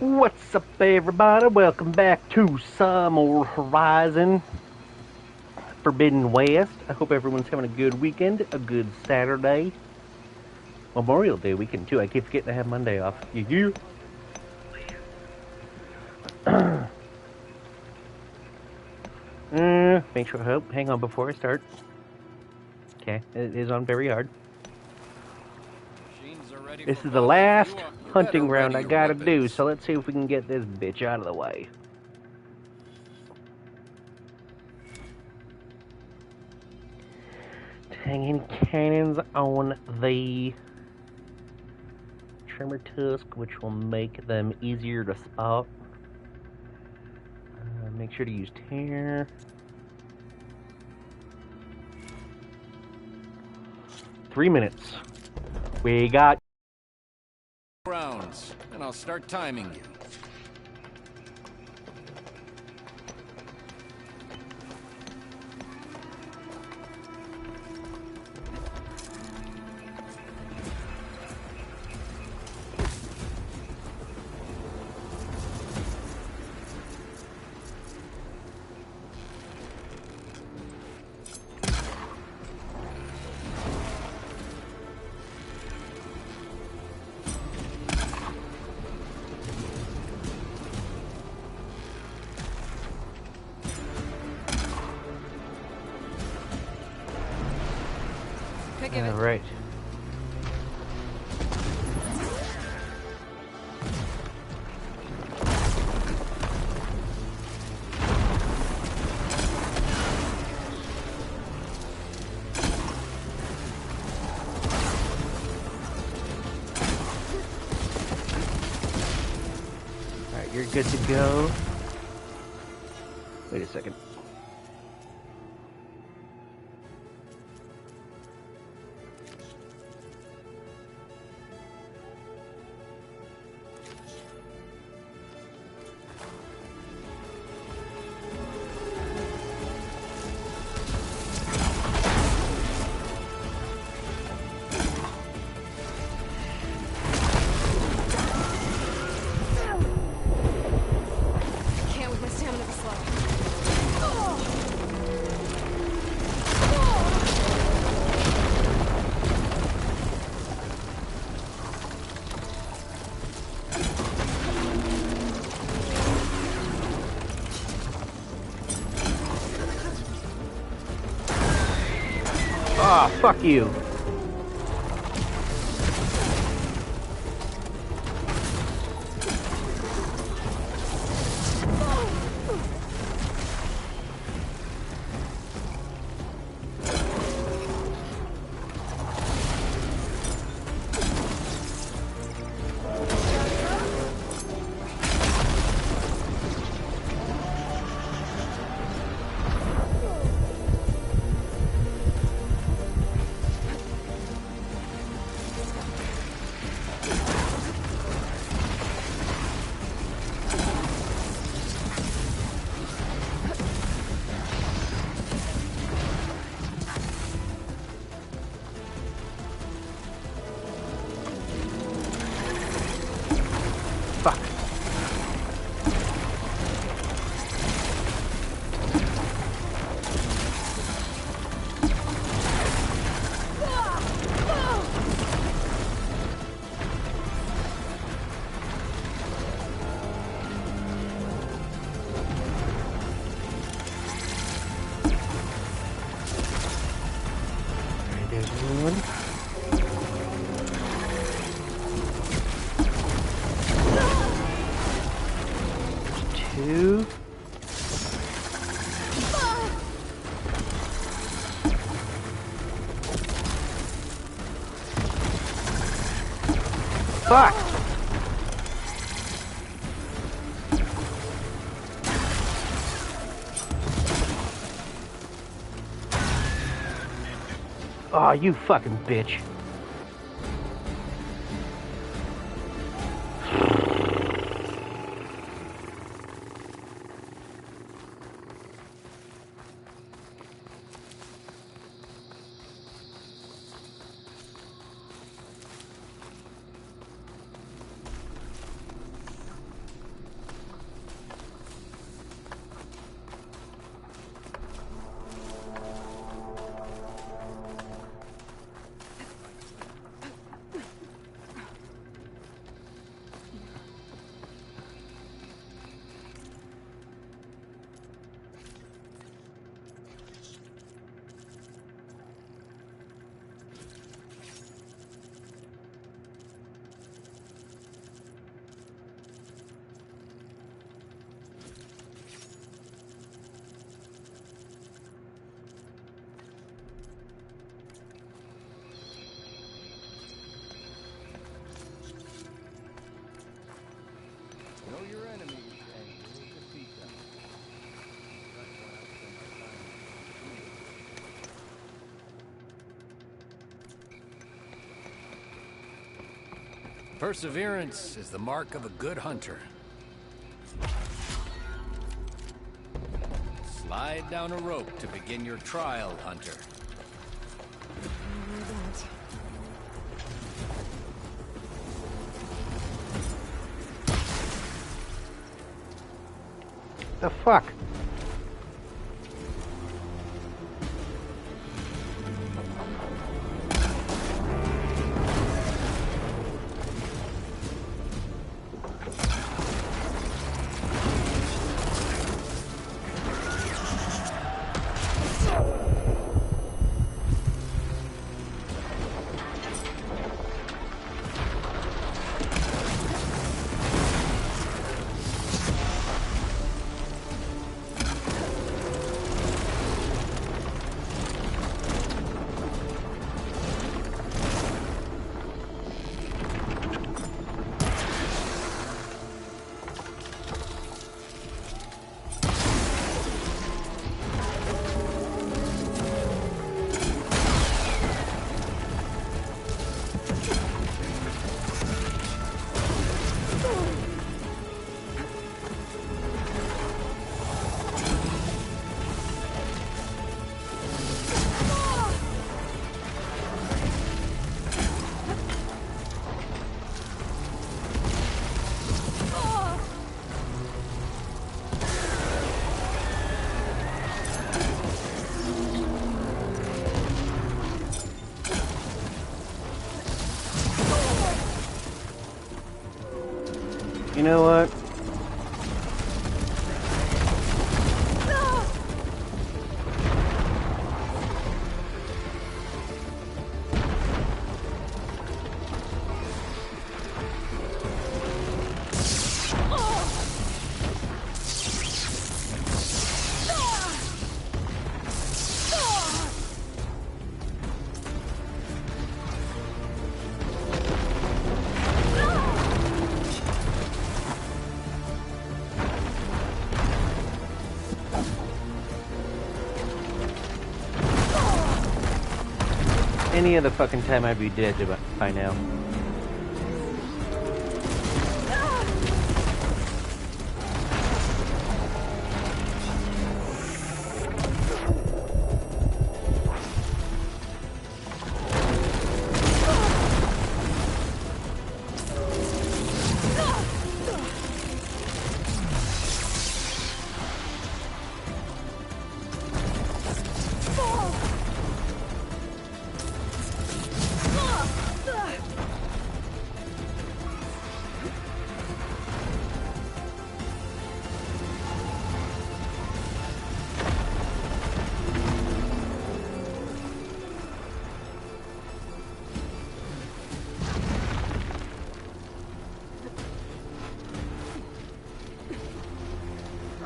What's up, everybody? Welcome back to some more Horizon Forbidden West. I hope everyone's having a good weekend, a good Saturday. Memorial Day weekend, too. I keep forgetting to have Monday off. You. Make sure, hang on before I start. Okay, it is on very hard. This is the last hunting round I gotta do, so let's see if we can get this bitch out of the way. Hanging cannons on the Tremor Tusk, which will make them easier to spot. Make sure to use Tear. Three minutes. We got rounds, and I'll start timing you. all right. Alright, you're good to go. Wait a second. Ah, fuck you. Fuck. Alright, there's one. Two. Fuck! Aw, you fucking bitch. Perseverance is the mark of a good hunter. Slide down a rope to begin your trial, hunter. The fuck? You know what? Any other fucking time I'd be dead by now.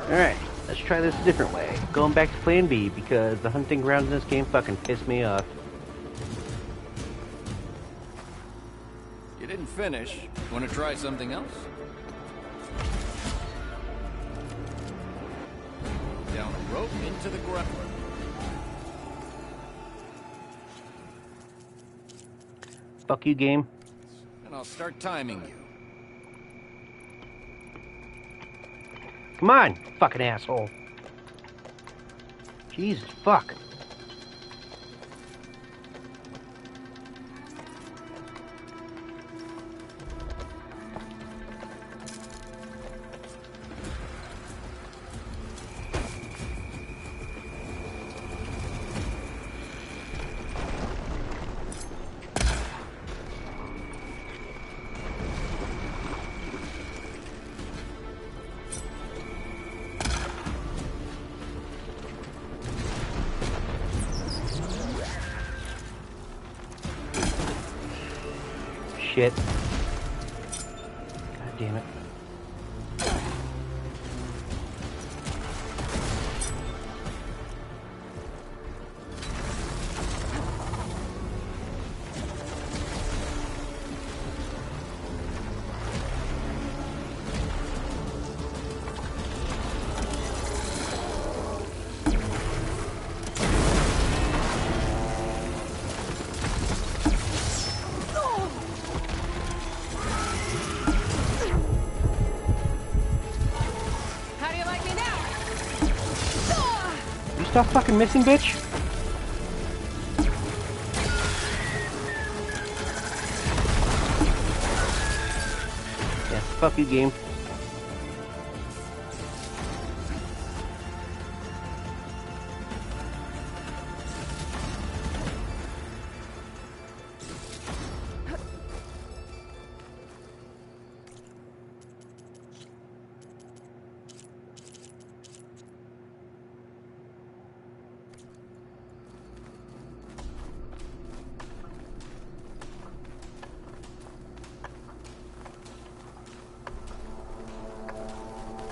Alright, let's try this a different way. Going back to plan B, because the hunting grounds in this game fucking pissed me off. You didn't finish. Want to try something else? Down a rope into the ground. Fuck you, game. And I'll start timing you. Come on, fucking asshole. Jesus, fuck. Shit. God damn it. stop fucking missing, bitch? Yeah, fuck you, game.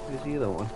Where's the other one?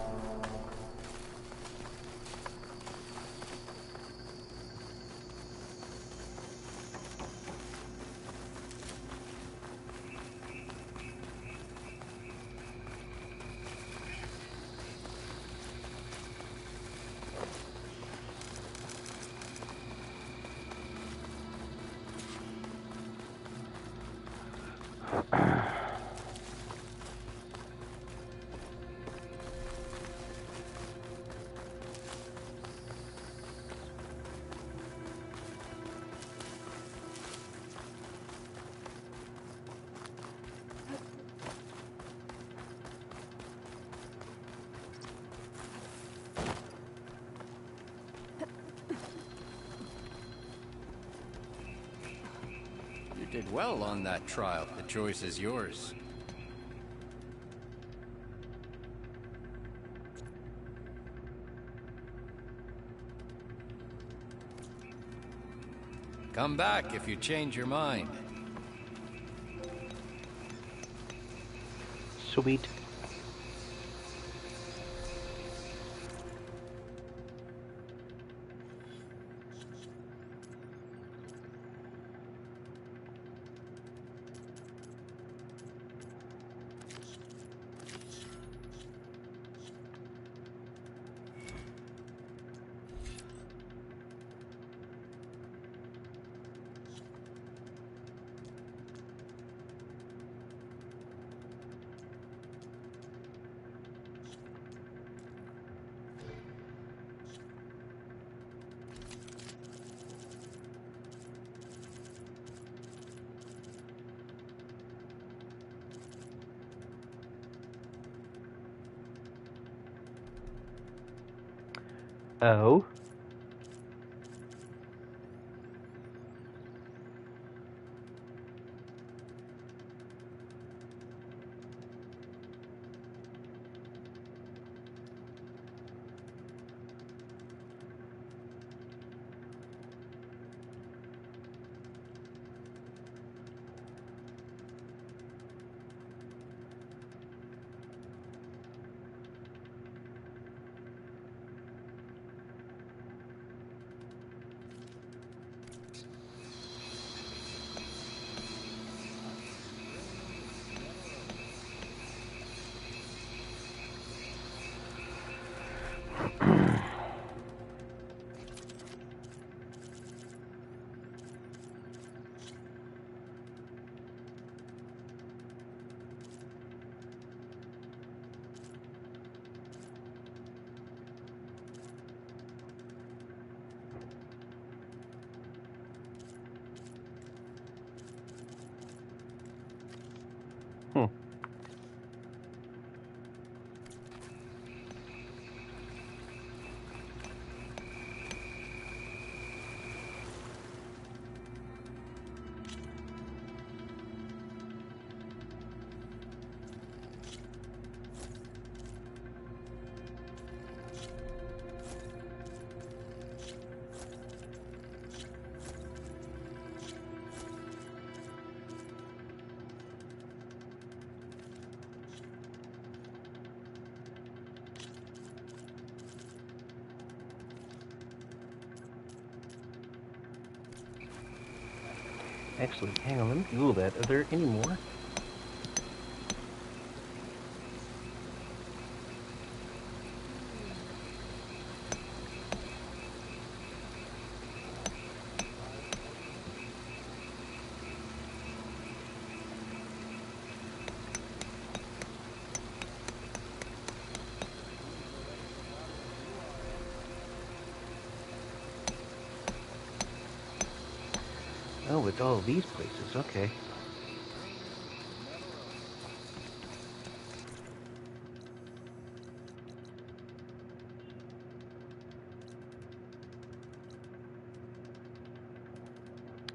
You did well on that trial. The choice is yours. Come back if you change your mind. Sweet. Oh. Hmm. Actually, hang on, let me Google that. Are there any more? Oh, it's all these places. Okay.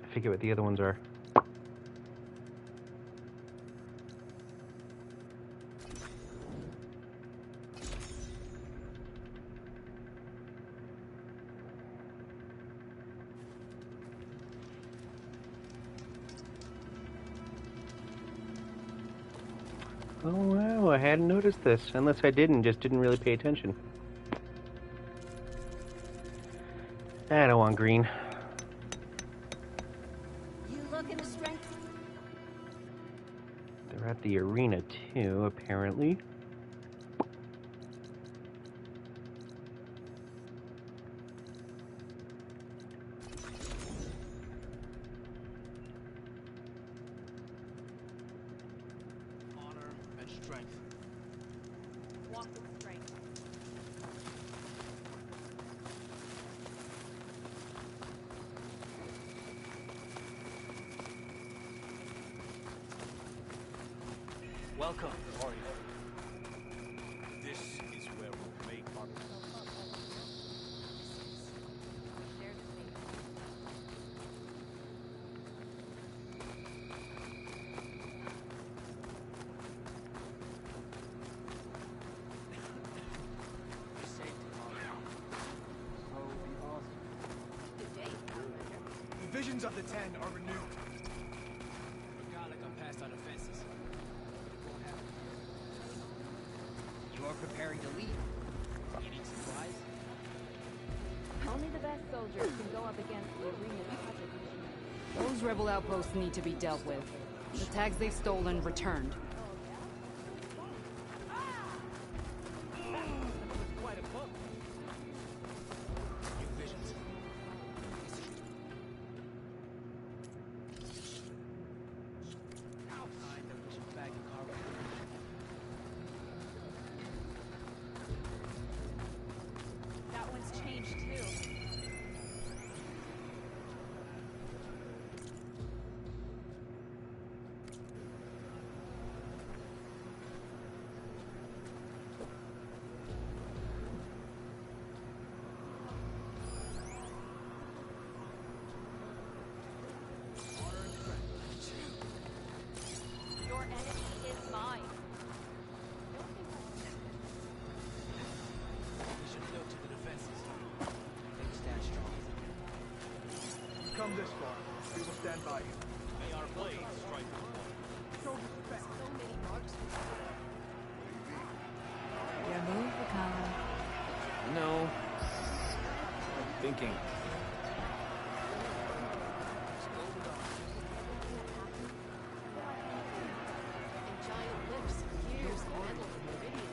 I forget what the other ones are. Oh wow, I hadn't noticed this. Unless I didn't, just didn't really pay attention. I don't want green. You looking to strength? They're at the arena too, apparently. Honor and strength. Walk with strength. Welcome, warrior. This is where we'll make our Share the faith. Good day, Commander. The visions of the Ten are renewed. Forgot like I'm past on offenses. You are preparing to leave. Any surprise? Only the best soldiers can go up against the arena's opposition. Those rebel outposts need to be dealt with. The tags they've stolen returned. Quite a book. New visions. Outside the vision bag in cargo. That one's changed too. Your enemy is mine. We should look to the defenses. They stand strong. You've come this far. We will stand by you. May our blades strike Show respect. So many marks. Your move, Wakala. No. I'm thinking. And giant lips pierce the metal of meridian.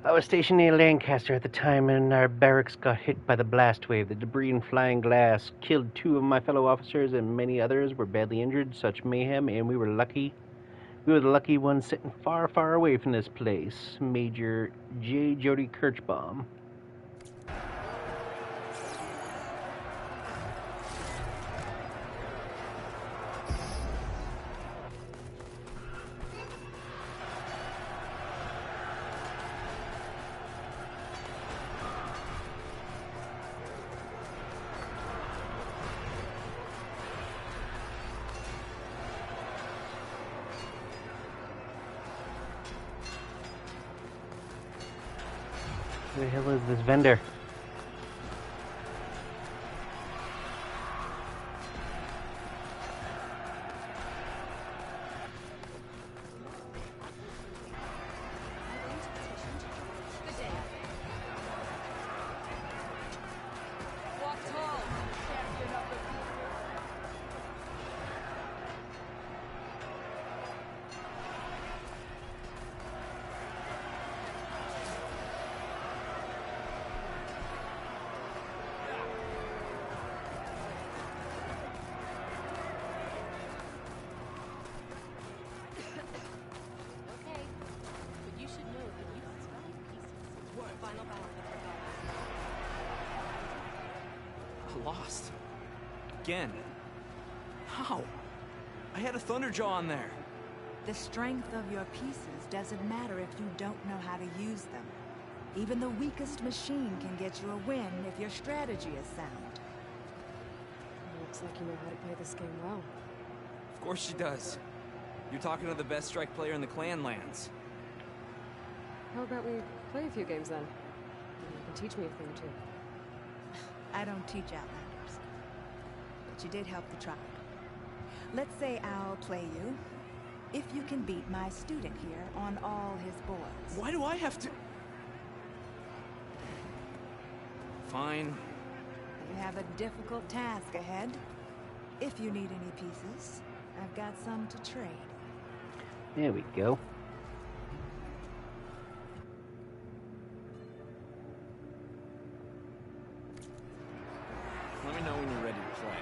I was stationed near Lancaster at the time, and our barracks got hit by the blast wave. The debris and flying glass killed 2 of my fellow officers, and many others were badly injured. Such mayhem, and we were lucky. We were the lucky ones sitting far, far away from this place. Major J. Jody Kirchbaum. Who the hell is this vendor? Good day. Walk tall, champion of the future. Lost. Again. How? I had a Thunderjaw on there. The strength of your pieces doesn't matter if you don't know how to use them. Even the weakest machine can get you a win if your strategy is sound. Looks like you know how to play this game well. Of course she does. You're talking to the best strike player in the clan lands. How about we play a few games then? Maybe you can teach me a thing or two. I don't teach Outlanders. But you did help the tribe. Let's say I'll play you, if you can beat my student here on all his boards. Why do I have to... Fine. You have a difficult task ahead. If you need any pieces, I've got some to trade. There we go. Let me know when you're ready to play.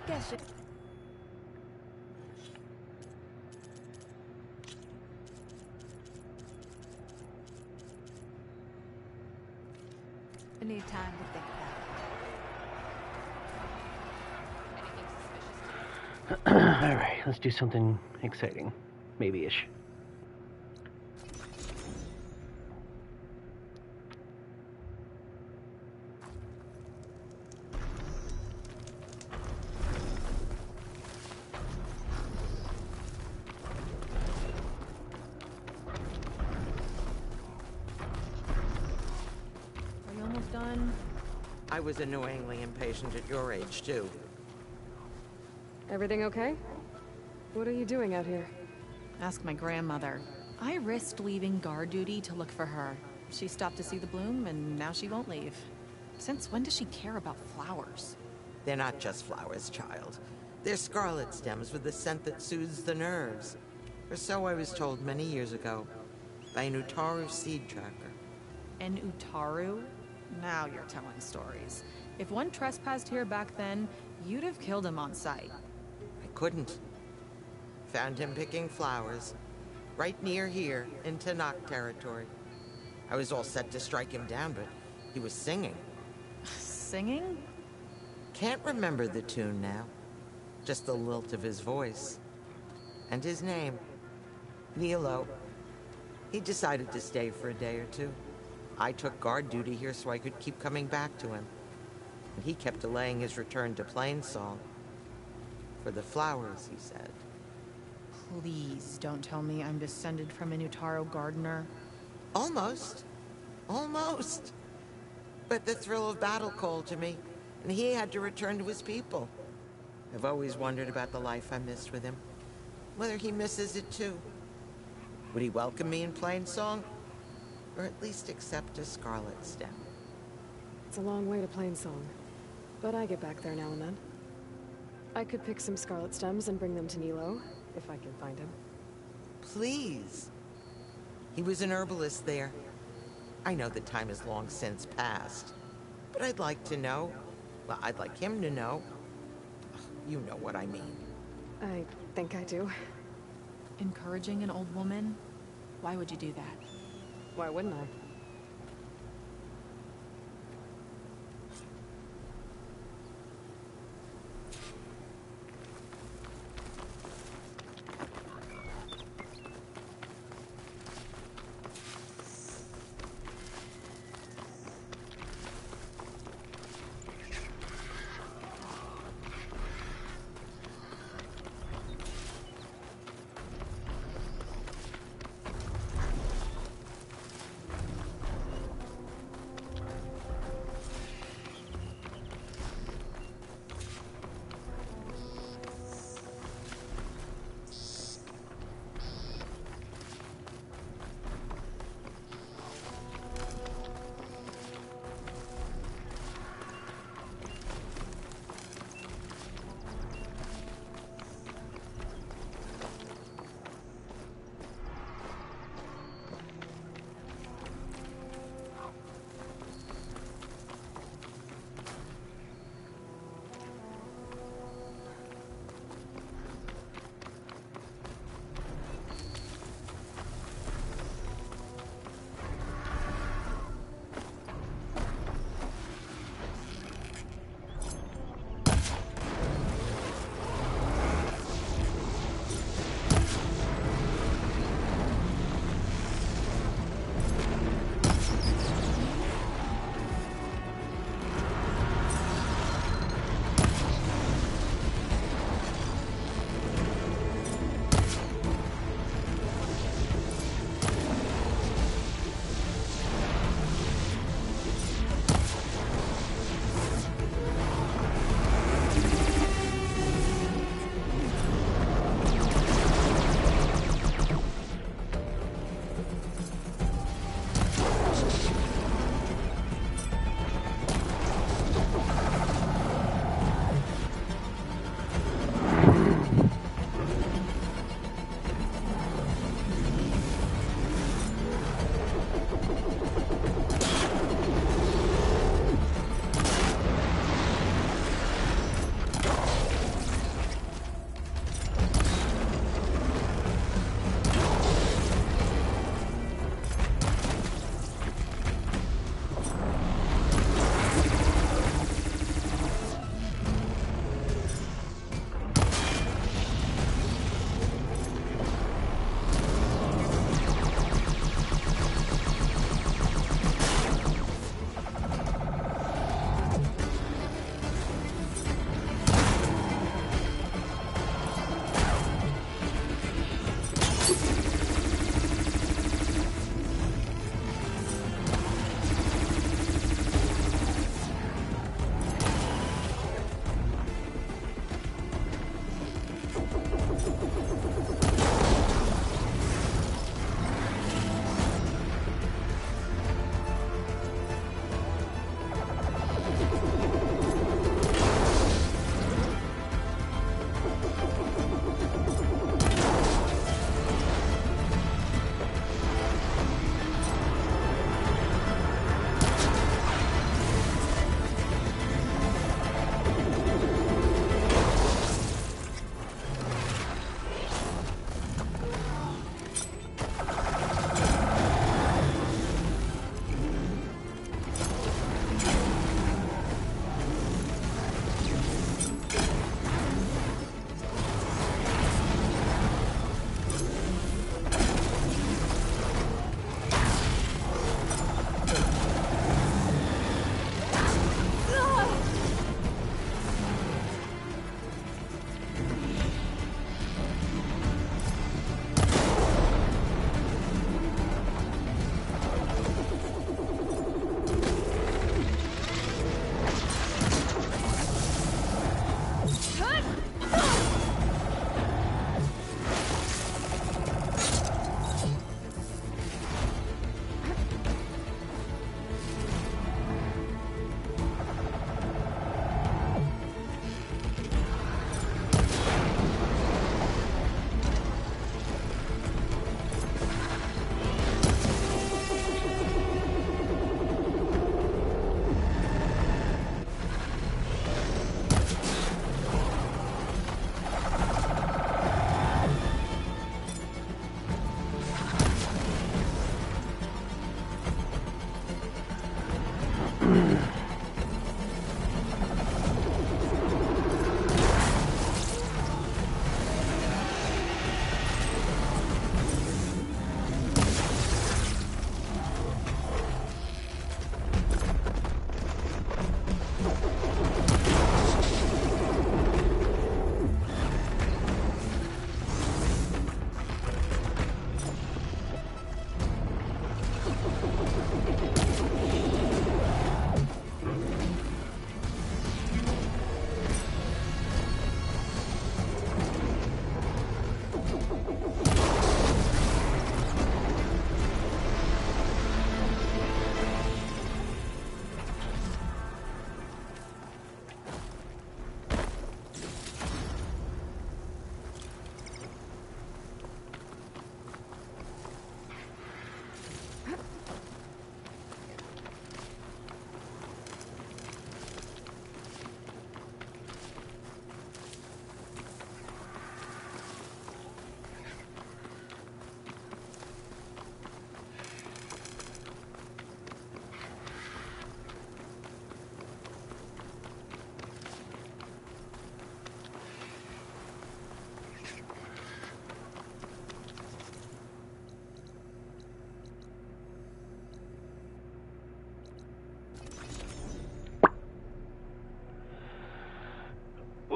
Guess it. I need time to think about it. Alright, let's do something exciting. Maybe-ish. I was annoyingly impatient at your age, too. Everything okay? What are you doing out here? Ask my grandmother. I risked leaving guard duty to look for her. She stopped to see the bloom, and now she won't leave. Since when does she care about flowers? They're not just flowers, child. They're scarlet stems with a scent that soothes the nerves. Or so I was told many years ago, by an Utaru seed tracker. An Utaru? Now you're telling stories. If one trespassed here back then, you'd have killed him on sight. I couldn't. Found him picking flowers, right near here, in Tanakh territory. I was all set to strike him down, but he was singing. Singing? Can't remember the tune now. Just the lilt of his voice. And his name. Nilo. He decided to stay for a day or two. I took guard duty here so I could keep coming back to him. And he kept delaying his return to Plainsong. For the flowers, he said. Please don't tell me I'm descended from an Utaru gardener. Almost. Almost. But the thrill of battle called to me, and he had to return to his people. I've always wondered about the life I missed with him. Whether he misses it too. Would he welcome me in Plainsong? Or at least accept a scarlet stem? It's a long way to Plainsong, but I get back there now and then. I could pick some scarlet stems and bring them to Nilo, if I can find him. Please. He was an herbalist there. I know the time has long since passed, but I'd like to know. Well, I'd like him to know. You know what I mean. I think I do. Encouraging an old woman? Why would you do that? Why wouldn't I?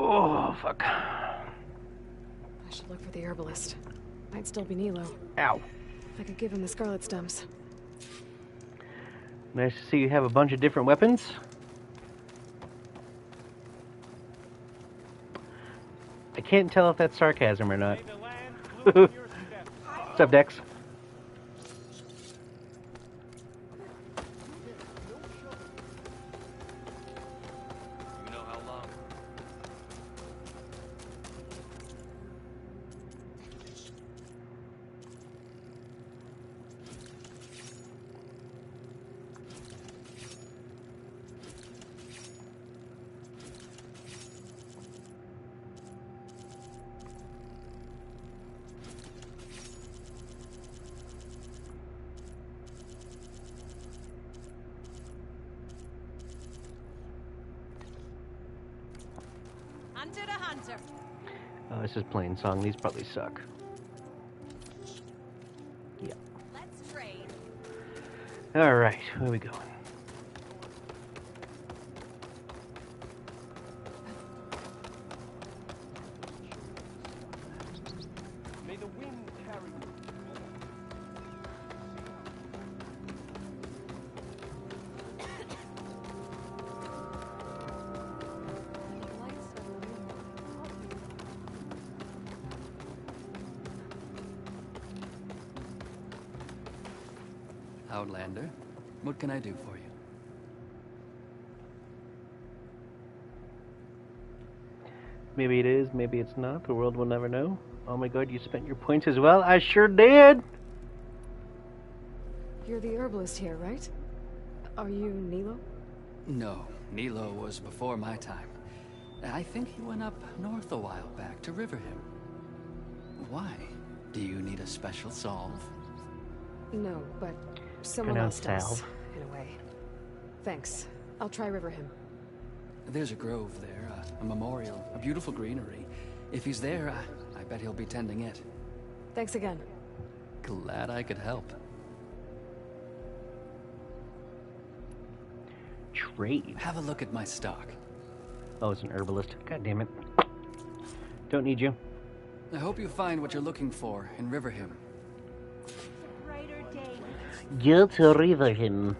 Oh, fuck. I should look for the herbalist. Might still be Nilo. Ow. I could give him the scarlet stems. Nice to see you have a bunch of different weapons. I can't tell if that's sarcasm or not. What's up, Dex? You know how long? Hunter to hunter. Oh, this is plain song. These probably suck. Yeah. Let's trade. Alright, where are we going? May the wind carry you. Outlander, what can I do for you? Maybe it is, maybe it's not. The world will never know. Oh my god, you spent your points as well? I sure did! You're the herbalist here, right? Are you Nilo? No, Nilo was before my time. I think he went up north a while back to Riverhim. Why? Do you need a special salve? No, but someone else does, in a way. Thanks. I'll try Riverhim. There's a grove there, a memorial, a beautiful greenery. If he's there, I bet he'll be tending it. Thanks again. Glad I could help. Trade. Have a look at my stock. Oh, it's an herbalist. God damn it. Don't need you. I hope you find what you're looking for in Riverhim. Get to Riverhim.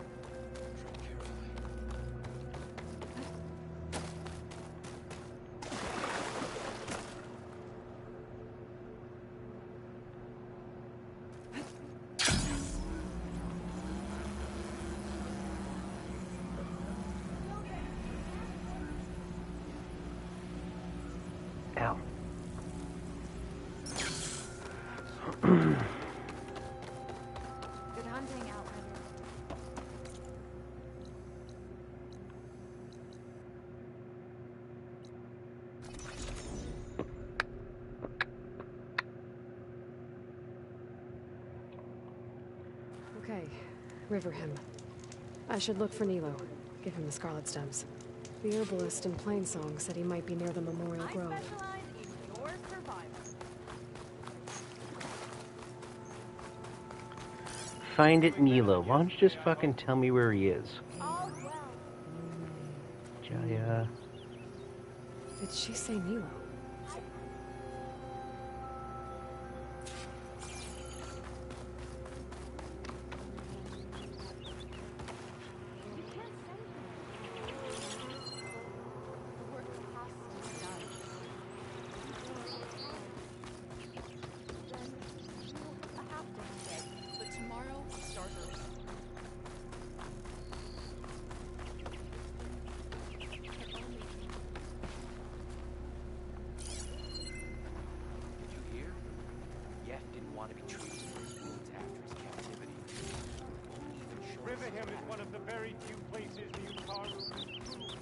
Ow. Good hunting, Outlander. Okay, Riverhim. I should look for Nilo. Give him the scarlet stems. The herbalist in Plainsong said he might be near the Memorial Grove. I specialize in your survival. Find it, Nilo. Why don't you just fucking tell me where he is? All well. Jaya. Did she say Nilo? But tomorrow, start early. Did you hear? Yef didn't want to be treated for his wounds after his captivity. Even short. Riverham is one of the very few places the Utaru can prove.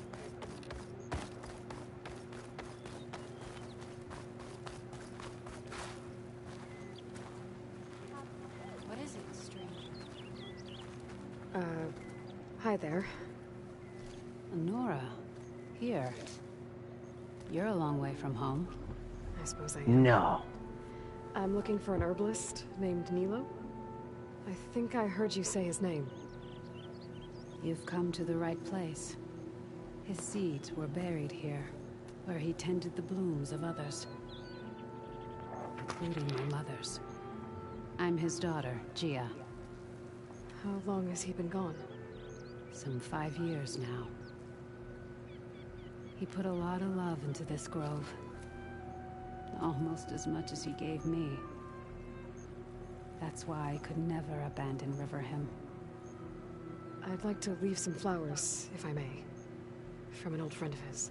What is it, stranger? Hi there. Nora, here. You're a long way from home. I suppose I am. No. I'm looking for an herbalist named Nilo. I think I heard you say his name. You've come to the right place. His seeds were buried here, where he tended the blooms of others, including my mother's. I'm his daughter, GAIA. How long has he been gone? Some 5 years now. He put a lot of love into this grove. Almost as much as he gave me. That's why I could never abandon Riverham. I'd like to leave some flowers, if I may. From an old friend of his.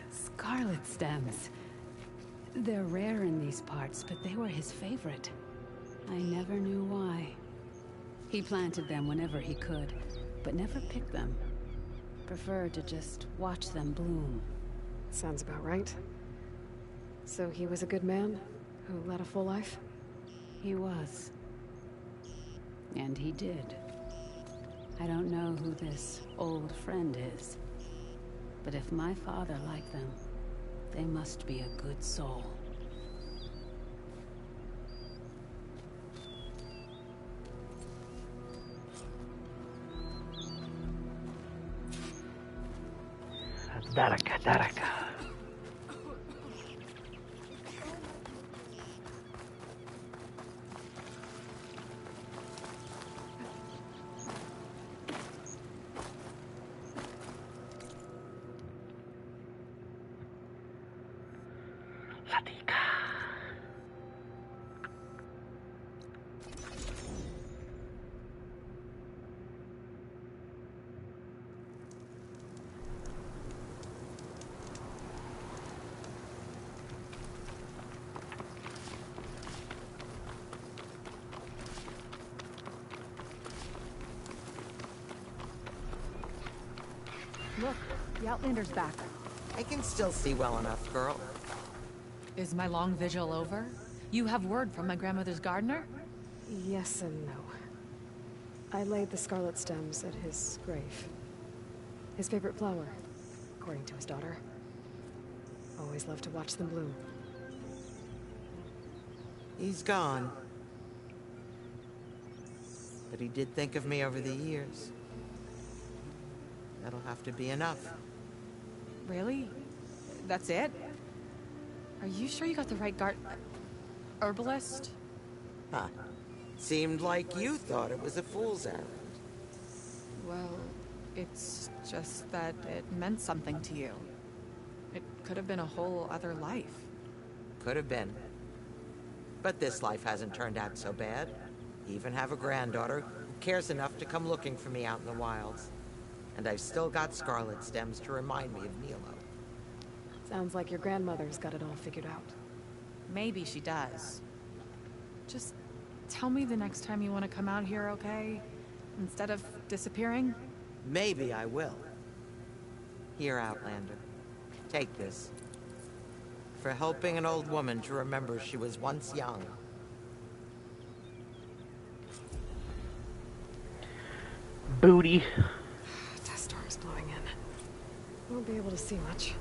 Scarlet stems. They're rare in these parts, but they were his favorite. I never knew why. He planted them whenever he could, but never picked them. Preferred to just watch them bloom. Sounds about right. So he was a good man who led a full life? He was. And he did. I don't know who this old friend is, but if my father liked them, they must be a good soul. Daraka, Daraka. Latika. Look, the Outlander's back. I can still see well enough, girl. Is my long vigil over? You have word from my grandmother's gardener? Yes and no. I laid the scarlet stems at his grave. His favorite flower, according to his daughter. Always loved to watch them bloom. He's gone. But he did think of me over the years. That'll have to be enough. Really? That's it? Are you sure you got the right herbalist? Huh. Seemed like you thought it was a fool's errand. Well, it's just that it meant something to you. It could have been a whole other life. Could have been. But this life hasn't turned out so bad. Even have a granddaughter who cares enough to come looking for me out in the wilds. And I've still got scarlet stems to remind me of Nilo. Sounds like your grandmother's got it all figured out. Maybe she does. Just tell me the next time you want to come out here, okay? Instead of disappearing? Maybe I will. Here, Outlander. Take this. For helping an old woman to remember she was once young. booty. Dust storm's blowing in. Won't be able to see much.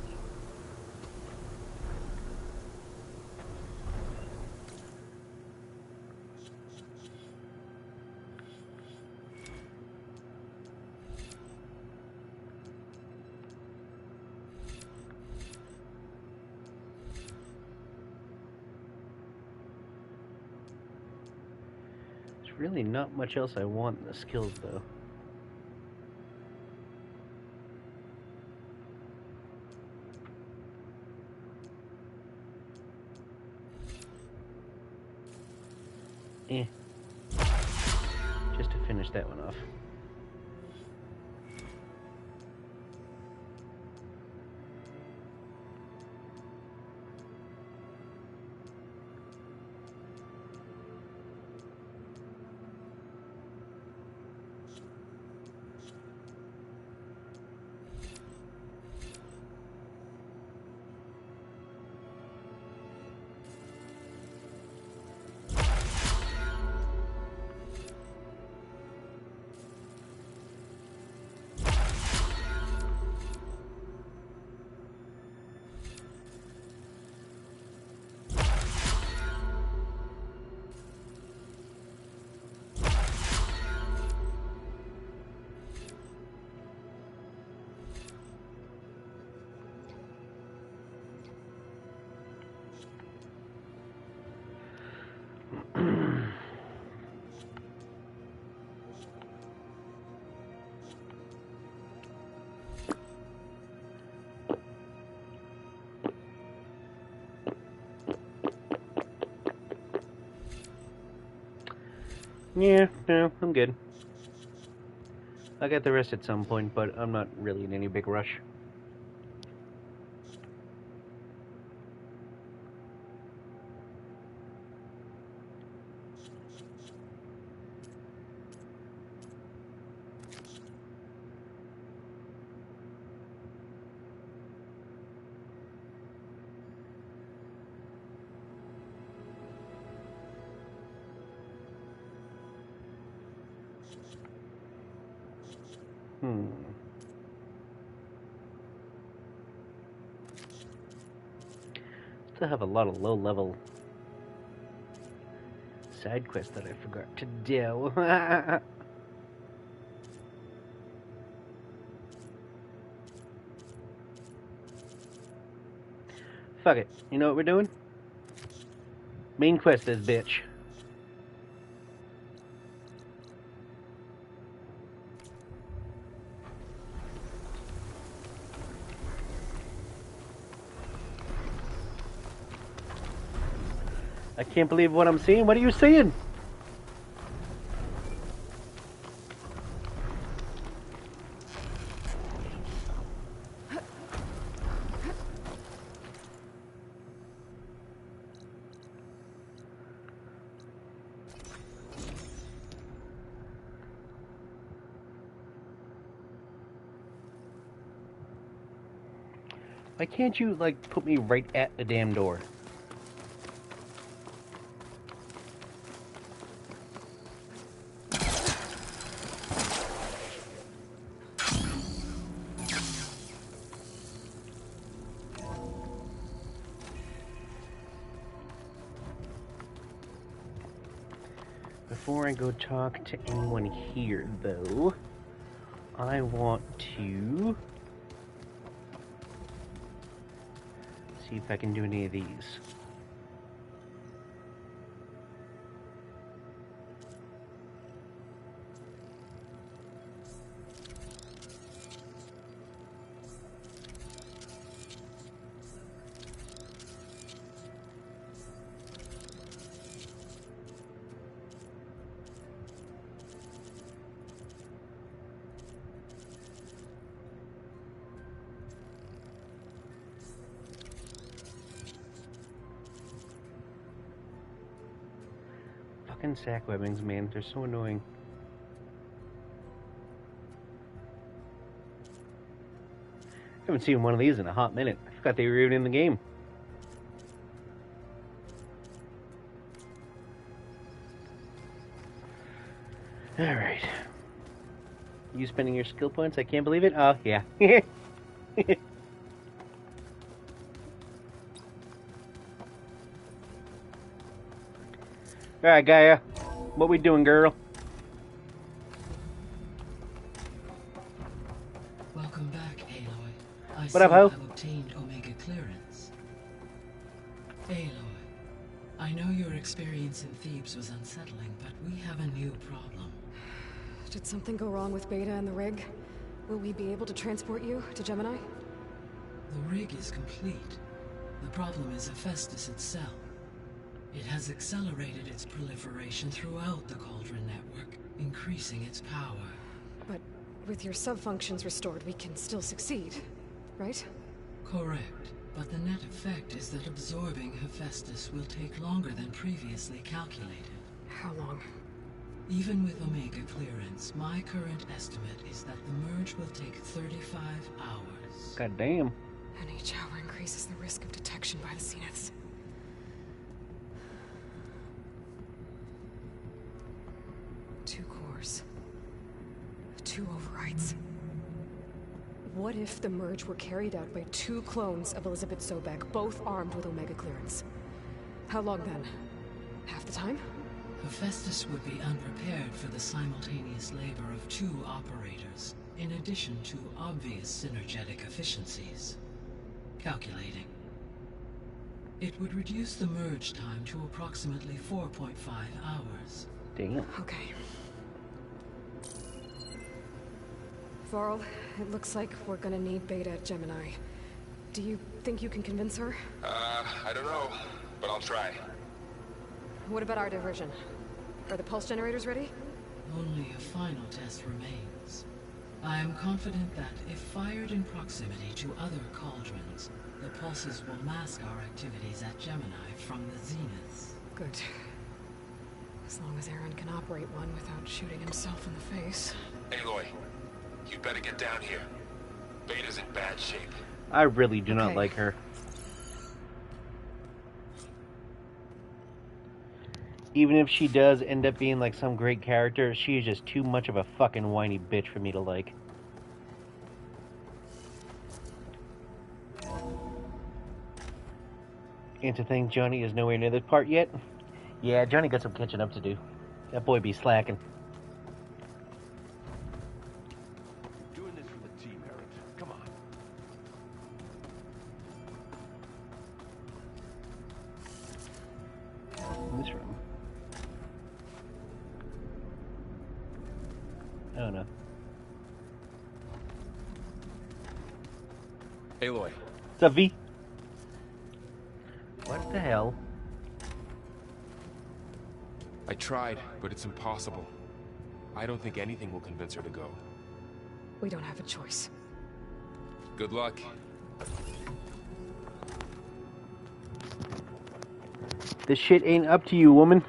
There's really not much else I want in the skills, though. Just to finish that one off. Yeah, no, I'm good. I'll get the rest at some point, but I'm not really in any big rush. Still have a lot of low-level side quests that I forgot to do. Fuck it. You know what we're doing? Main quest is bitch. I can't believe what I'm seeing. What are you seeing? Why can't you, like, put me right at the damn door? Before I go talk to anyone here, though, I want to see if I can do any of these. Fucking sack webbings, man. They're so annoying. I haven't seen one of these in a hot minute. I forgot they were even in the game. Alright. You spending your skill points? I can't believe it. Oh, yeah. Alright, Gaia. What we doing, girl? Welcome back, Aloy. I What up, ho? I've obtained Omega clearance. Aloy, I know your experience in Thebes was unsettling, but we have a new problem. Did something go wrong with Beta and the rig? Will we be able to transport you to Gemini? The rig is complete. The problem is HEPHAESTUS itself. It has accelerated its proliferation throughout the Cauldron network, increasing its power. But with your sub-functions restored, we can still succeed, right? Correct. But the net effect is that absorbing HEPHAESTUS will take longer than previously calculated. How long? Even with Omega clearance, my current estimate is that the merge will take 35 hours. God damn. And each hour increases the risk of detection by the Zeniths. 2 cores. 2 overrides. What if the merge were carried out by 2 clones of Elizabeth Sobek, both armed with Omega clearance? How long then? Half the time? HEPHAESTUS would be unprepared for the simultaneous labor of 2 operators, in addition to obvious synergetic efficiencies. Calculating. It would reduce the merge time to approximately 4.5 hours. Damn. Okay. Varl, it looks like we're gonna need Beta at Gemini. Do you think you can convince her? I don't know, but I'll try. What about our diversion? Are the pulse generators ready? Only a final test remains. I am confident that if fired in proximity to other cauldrons, the pulses will mask our activities at Gemini from the Zeniths. Good. As long as Aaron can operate one without shooting himself in the face. Aloy, you better get down here. Beta's in bad shape. I really do not like her. Even if she does end up being like some great character, she is just too much of a fucking whiny bitch for me to like. And to think Johnny is nowhere near this part yet? Yeah, Johnny got some catching up to do. That boy be slacking. Doing this for the team, Aaron. Come on. In this room. Oh no. Aloy. What's up, V? What the hell? I tried, but it's impossible. I don't think anything will convince her to go. We don't have a choice. Good luck. This shit ain't up to you, woman.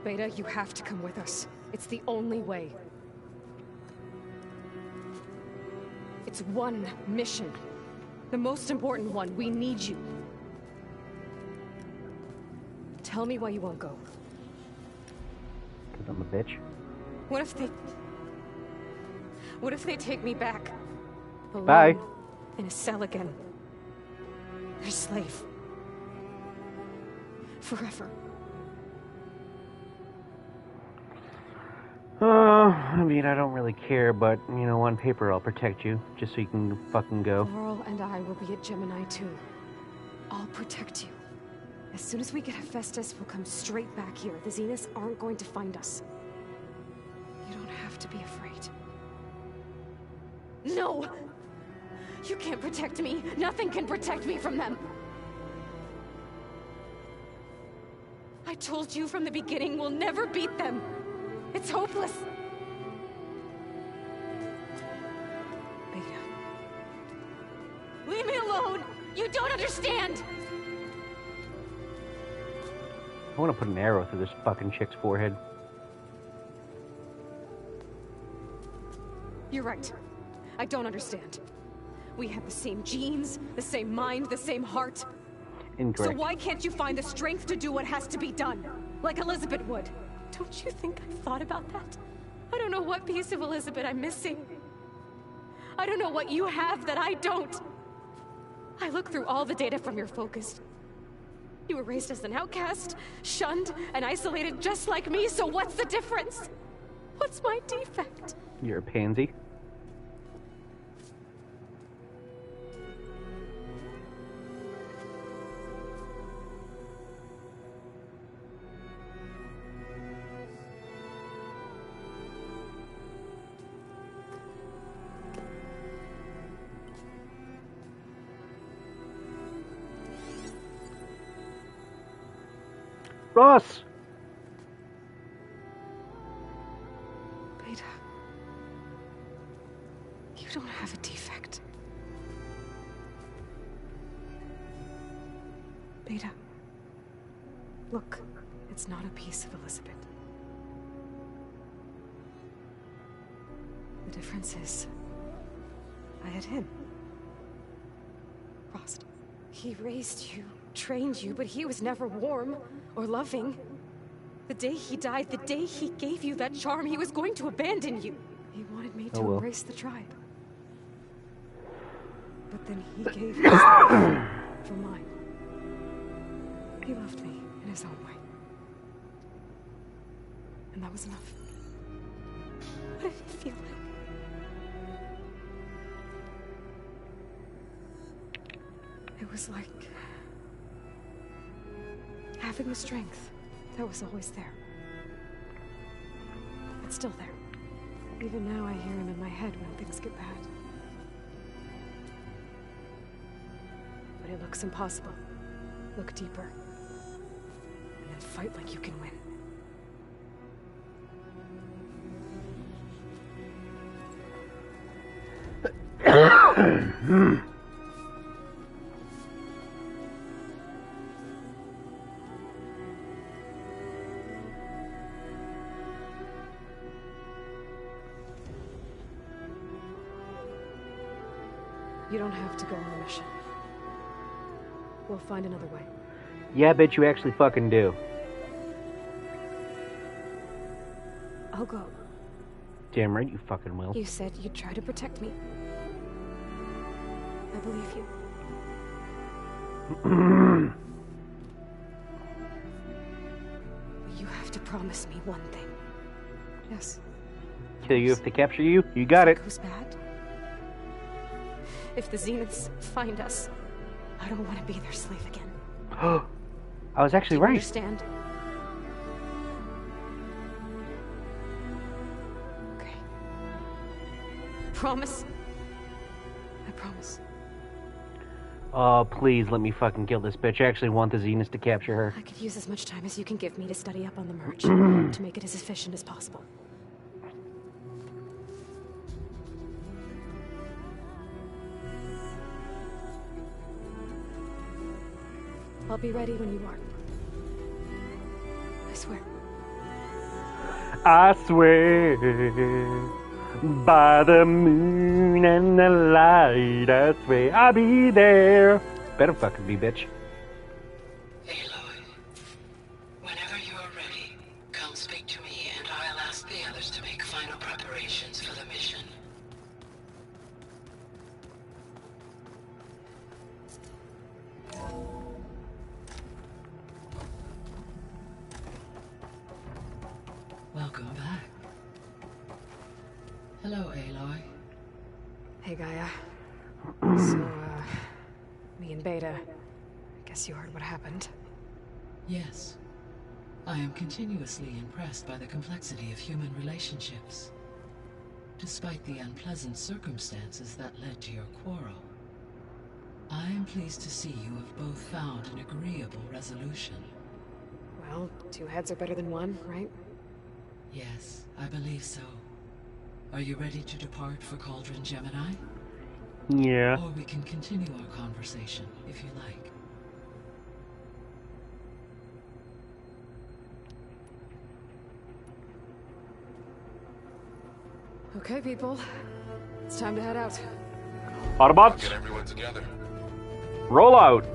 Beta, you have to come with us. It's the only way. It's one mission. The most important one. We need you. Tell me why you won't go. Because I'm a bitch. What if they take me back? Alone, Bye. in a cell again. Their slave. Forever. I mean, I don't really care, but, you know, on paper I'll protect you, just so you can fucking go. Laurel and I will be at Gemini too. I'll protect you. As soon as we get HEPHAESTUS, we'll come straight back here. The Zeniths aren't going to find us. You don't have to be afraid. No! You can't protect me. Nothing can protect me from them. I told you from the beginning we'll never beat them. It's hopeless. Beta. Leave me alone! You don't understand! I want to put an arrow through this fucking chick's forehead. You're right. I don't understand. We have the same genes, the same mind, the same heart. Incorrect. So why can't you find the strength to do what has to be done? Like Elizabeth would. Don't you think I've thought about that? I don't know what piece of Elizabeth I'm missing. I don't know what you have that I don't. I looked through all the data from your focus. You were raised as an outcast, shunned, and isolated just like me, so what's the difference? What's my defect? You're a pansy. Ross! Beta. You don't have a defect. Beta. Look, it's not a piece of Elizabeth. The difference is, I had him. Frost. He raised you, trained you, but he was never warm or loving. The day he died, the day he gave you that charm, he was going to abandon you. He wanted me to embrace the tribe. But then he gave himself for mine. He loved me in his own way. And that was enough. What did it feel like? It was like having the strength that was always there. It's still there. Even now I hear him in my head when things get bad. But it looks impossible. Look deeper. And then fight like you can win. You don't have to go on the mission. We'll find another way. Yeah, I bet you actually fucking do. I'll go. Damn right you fucking will. You said you'd try to protect me. I believe you. You have to promise me one thing. Yes. Kill you if they capture you? You got it. Goes bad. If the Zeniths find us, I don't want to be their slave again. I was actually Do you right. Understand? Okay. Promise? I promise. Oh, please let me fucking kill this bitch. I actually want the Zeniths to capture her. I could use as much time as you can give me to study up on the merge, to make it as efficient as possible. I'll be ready when you are. I swear. I swear, by the moon and the light, I swear I'll be there. Better fucking be, bitch. Aloy, whenever you are ready, come speak to me and I'll ask the others to make final preparations for the mission. Welcome back. Hello, Aloy. Hey, Gaia. So, me and Beta, I guess you heard what happened. Yes. I am continuously impressed by the complexity of human relationships. Despite the unpleasant circumstances that led to your quarrel, I am pleased to see you have both found an agreeable resolution. Well, two heads are better than one, right? Yes, I believe so. Are you ready to depart for Cauldron Gemini? Yeah. Or we can continue our conversation, if you like. Okay, people. It's time to head out. Autobots, Get everyone together. roll out.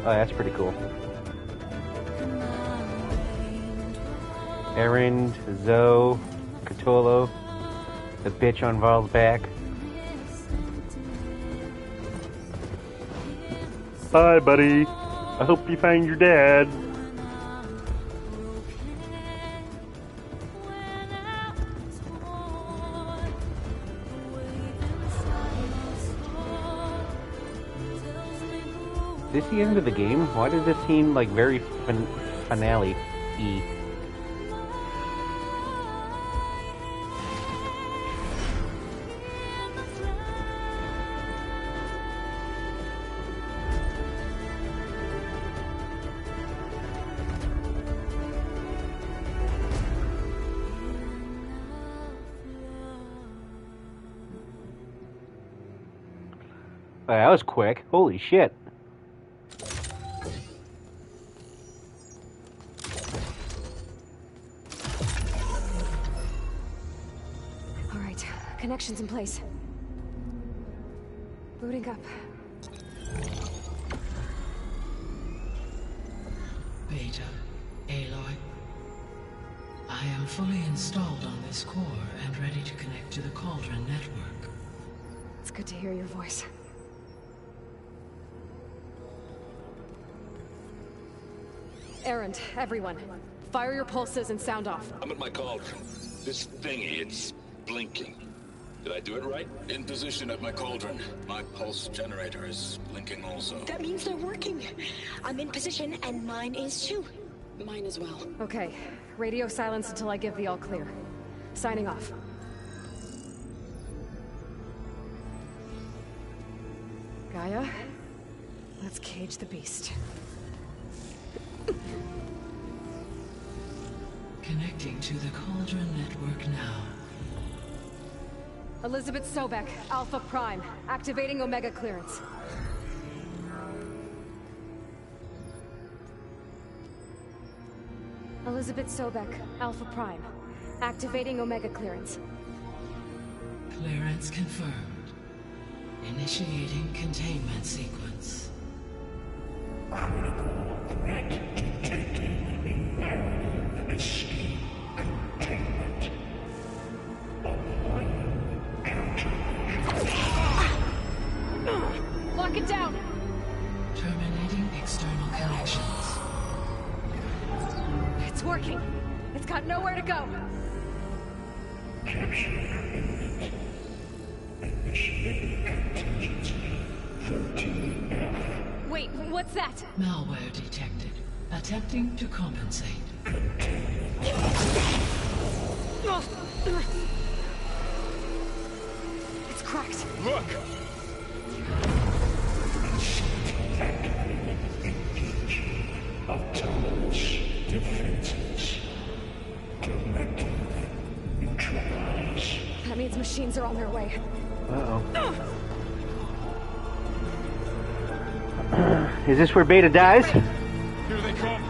Oh, that's pretty cool. Erend, Zoe, Cthulhu, the bitch on Val's back. Bye, buddy. I hope you find your dad. Is this the end of the game? Why does this seem like very finale-y? That was quick. Holy shit. All right, connections in place. Booting up. Beta, Aloy. I am fully installed on this core and ready to connect to the Cauldron network. It's good to hear your voice. Erend, everyone. Fire your pulses and sound off. I'm at my cauldron. This thingy, it's blinking. Did I do it right? In position at my cauldron. My pulse generator is blinking also. That means they're working. I'm in position, and mine is too. Mine as well. Okay. Radio silence until I give the all clear. Signing off. Gaia, let's cage the beast. Connecting to the Cauldron network now. Elizabeth Sobek, Alpha Prime, activating Omega clearance. Elizabeth Sobek, Alpha Prime, activating Omega clearance. Clearance confirmed. Initiating containment sequence. Critical threat detected. Imperative escape containment. Lock it down! Terminating external connections. It's working. It's got nowhere to go. Capture imminent. Initiating contingency 13F. Wait, what's that? Malware detected. Attempting to compensate. It's cracked. Look! Engaging autonomous defenses. Directive neutralize. That means machines are on their way. Uh-oh. Is this where Beta dies? Here they come.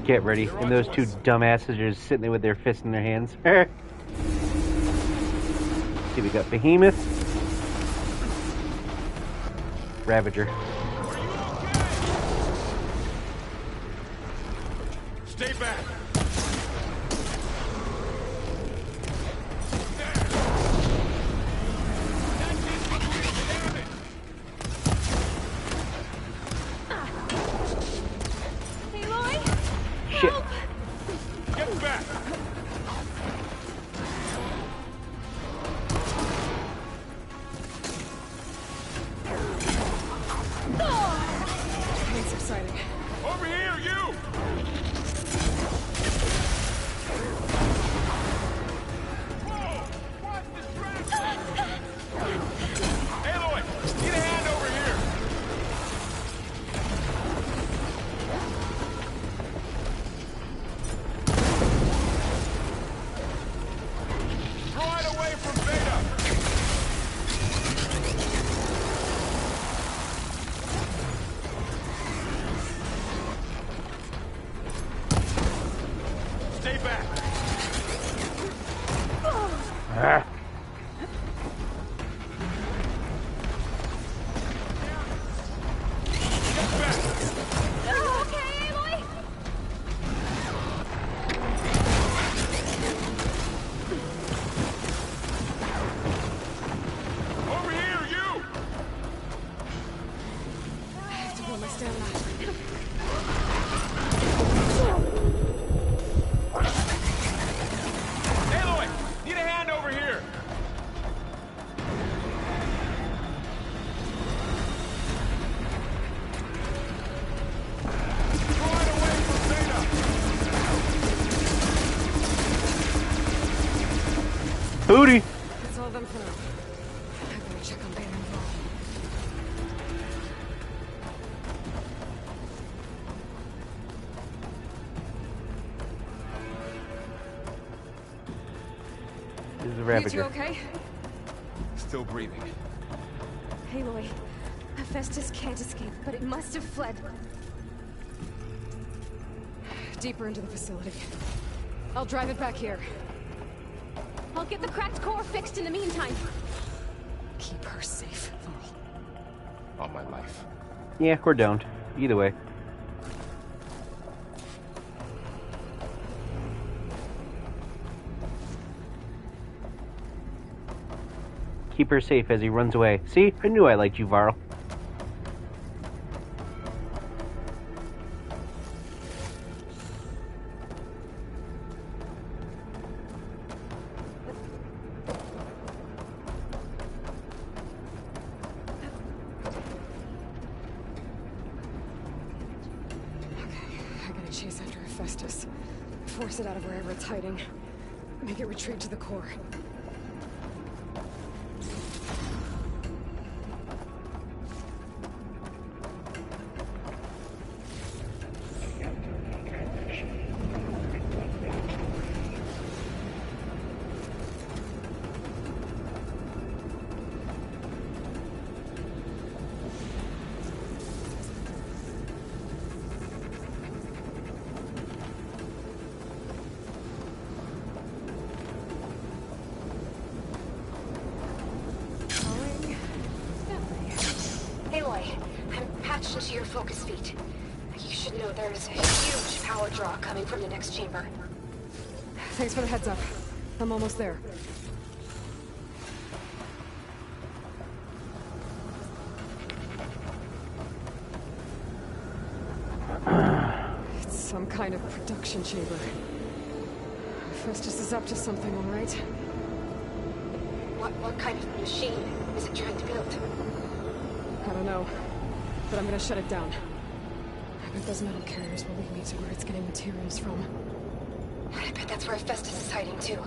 Get ready. And those two dumbasses are just sitting there with their fists in their hands. See, we got Behemoth. Ravager. Stay back. Shit. Get back. It's exciting. Over here, you! Aloy, get a hand over here! Right away from Beta! stamina. Aloy! Need a hand over here! Booty! That's all of them for now. I better check on Beta and Val. This is a You Ravager. two okay? Still breathing. Aloy, Hephaestus can't escape, but it must have fled. Deeper into the facility. I'll drive it back here. I'll get the cracked core fixed in the meantime. Keep her safe, Varl. On my life. Yeah, we're downed. Either way. Keep her safe as he runs away. See? I knew I liked you, Varl. I gotta chase after Hephaestus. Force it out of wherever it's hiding. Make it retreat to the core. Aloy, I'm patched into your focus feet. You should know there's a huge power draw coming from the next chamber. Thanks for the heads up. I'm almost there. It's some kind of production chamber. Hephaestus is up to something, all right? What kind of machine is it trying to build? I don't know, but I'm gonna shut it down. I bet those metal carriers will lead me to where it's getting materials from. I bet that's where Hephaestus is hiding too.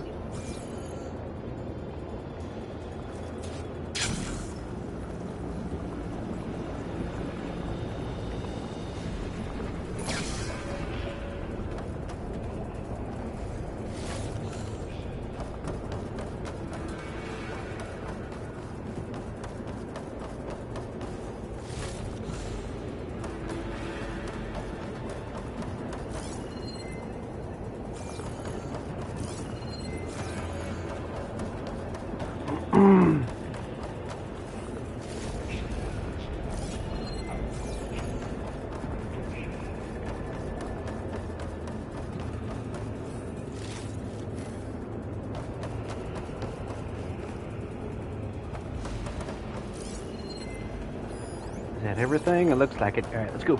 Is that everything? It looks like it. Alright, let's go.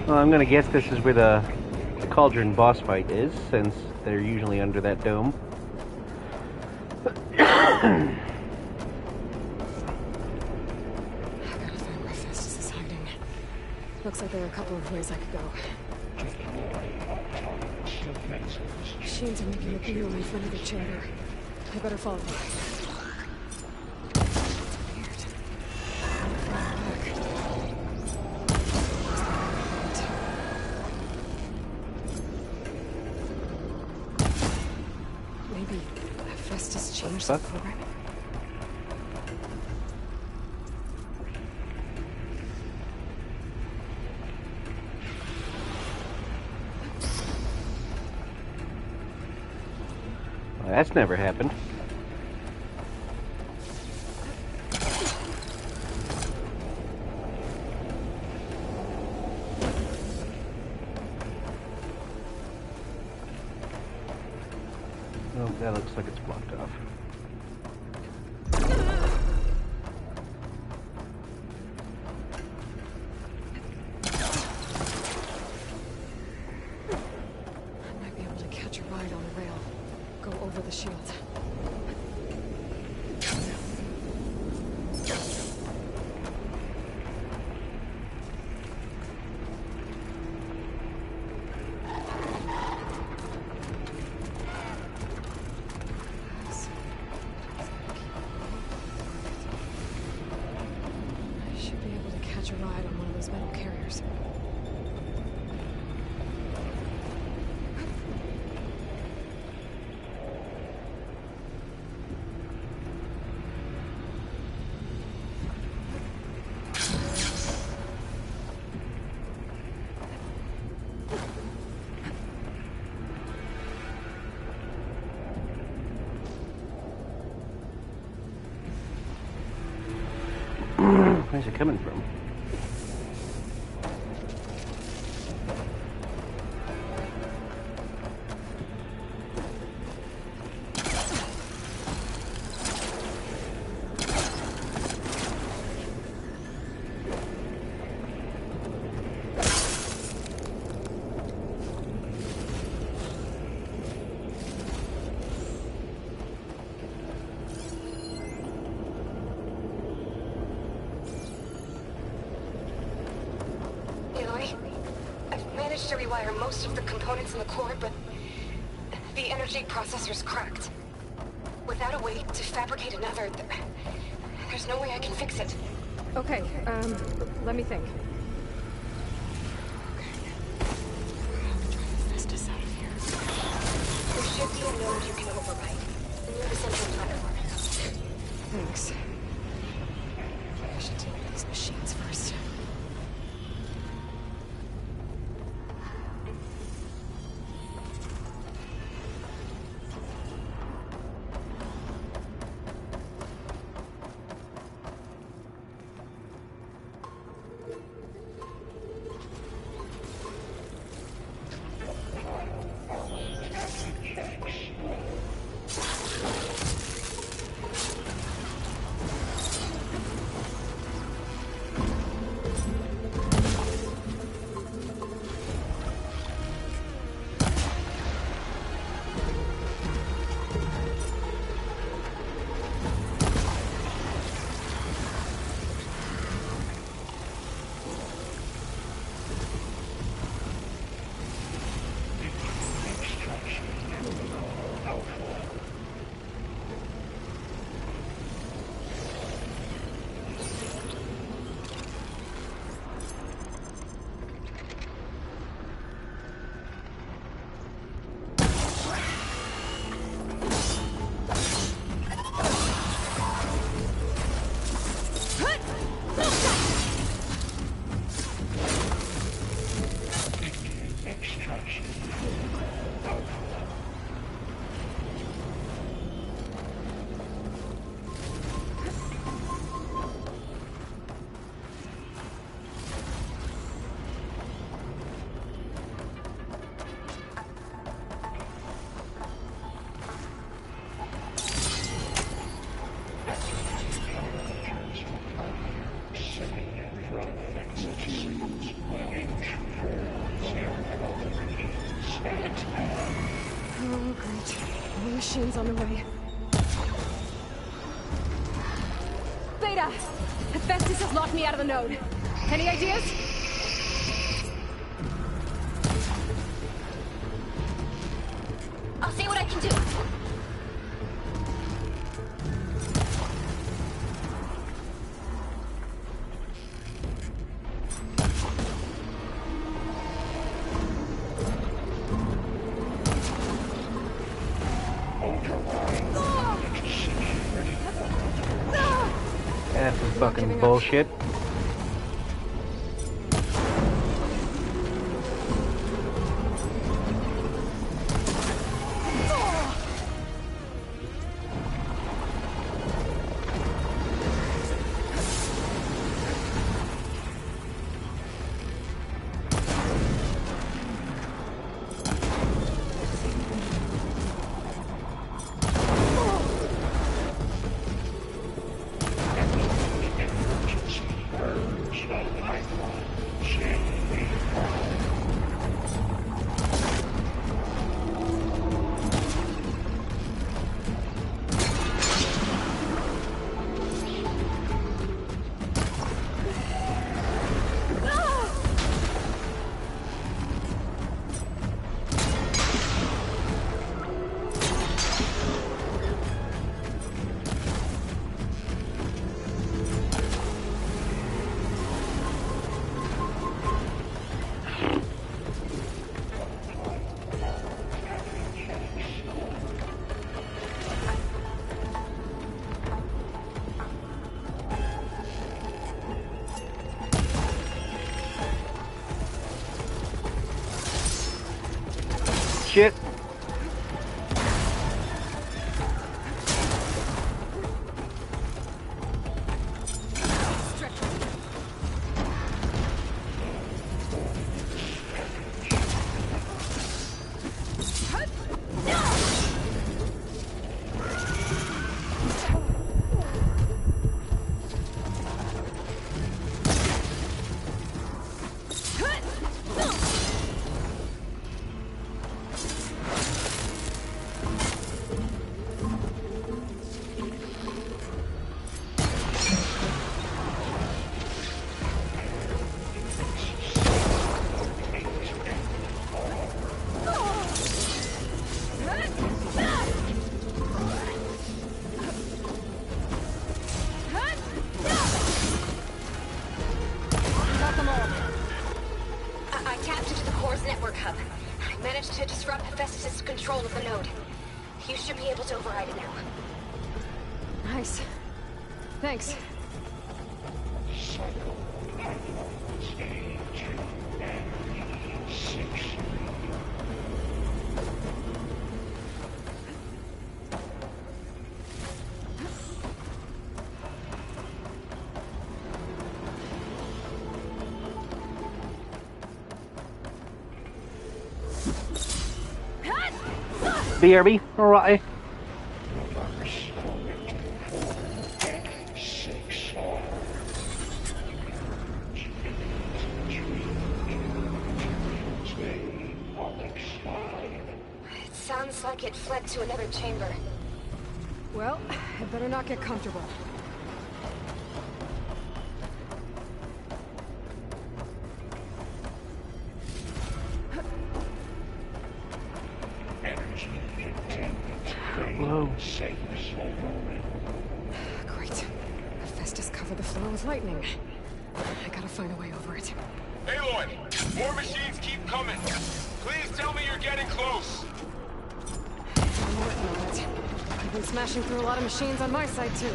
Well, I'm gonna guess this is where the Cauldron boss fight is, since they're usually under that dome. I gotta find where Hephaestus is hiding. Looks like there are a couple of ways I could go. Machines are making a glue in front of the chamber. I better follow them. Maybe Hephaestus changed the program. Well, that's never happened. Oh, that looks like it's blocked off. Go over the shield. I should be able to catch a ride on one of those metal carriers. Where's it coming from? To rewire most of the components in the core, but the energy processor's cracked. Without a way to fabricate another, there's no way I can fix it. Okay, let me think. Hephaestus out of here. There should be a node you can override near the central platform. Thanks. I should deal with these machines first. Oh, great. More machines on the way. Beta! Hephaestus has locked me out of the node. Any ideas? I'll see what I can do. That's some fucking bullshit. shit. I tapped into the core's network hub. I managed to disrupt HEPHAESTUS' control of the node. You should be able to override it now. Nice. Thanks. BRB, alright. It sounds like it fled to another chamber. Well, I better not get comfortable. Whoa. Great. HEPHAESTUS covered the floor with lightning. I gotta find a way over it. Aloy! More machines keep coming! Please tell me you're getting close! I'm working on it. I've been smashing through a lot of machines on my side, too.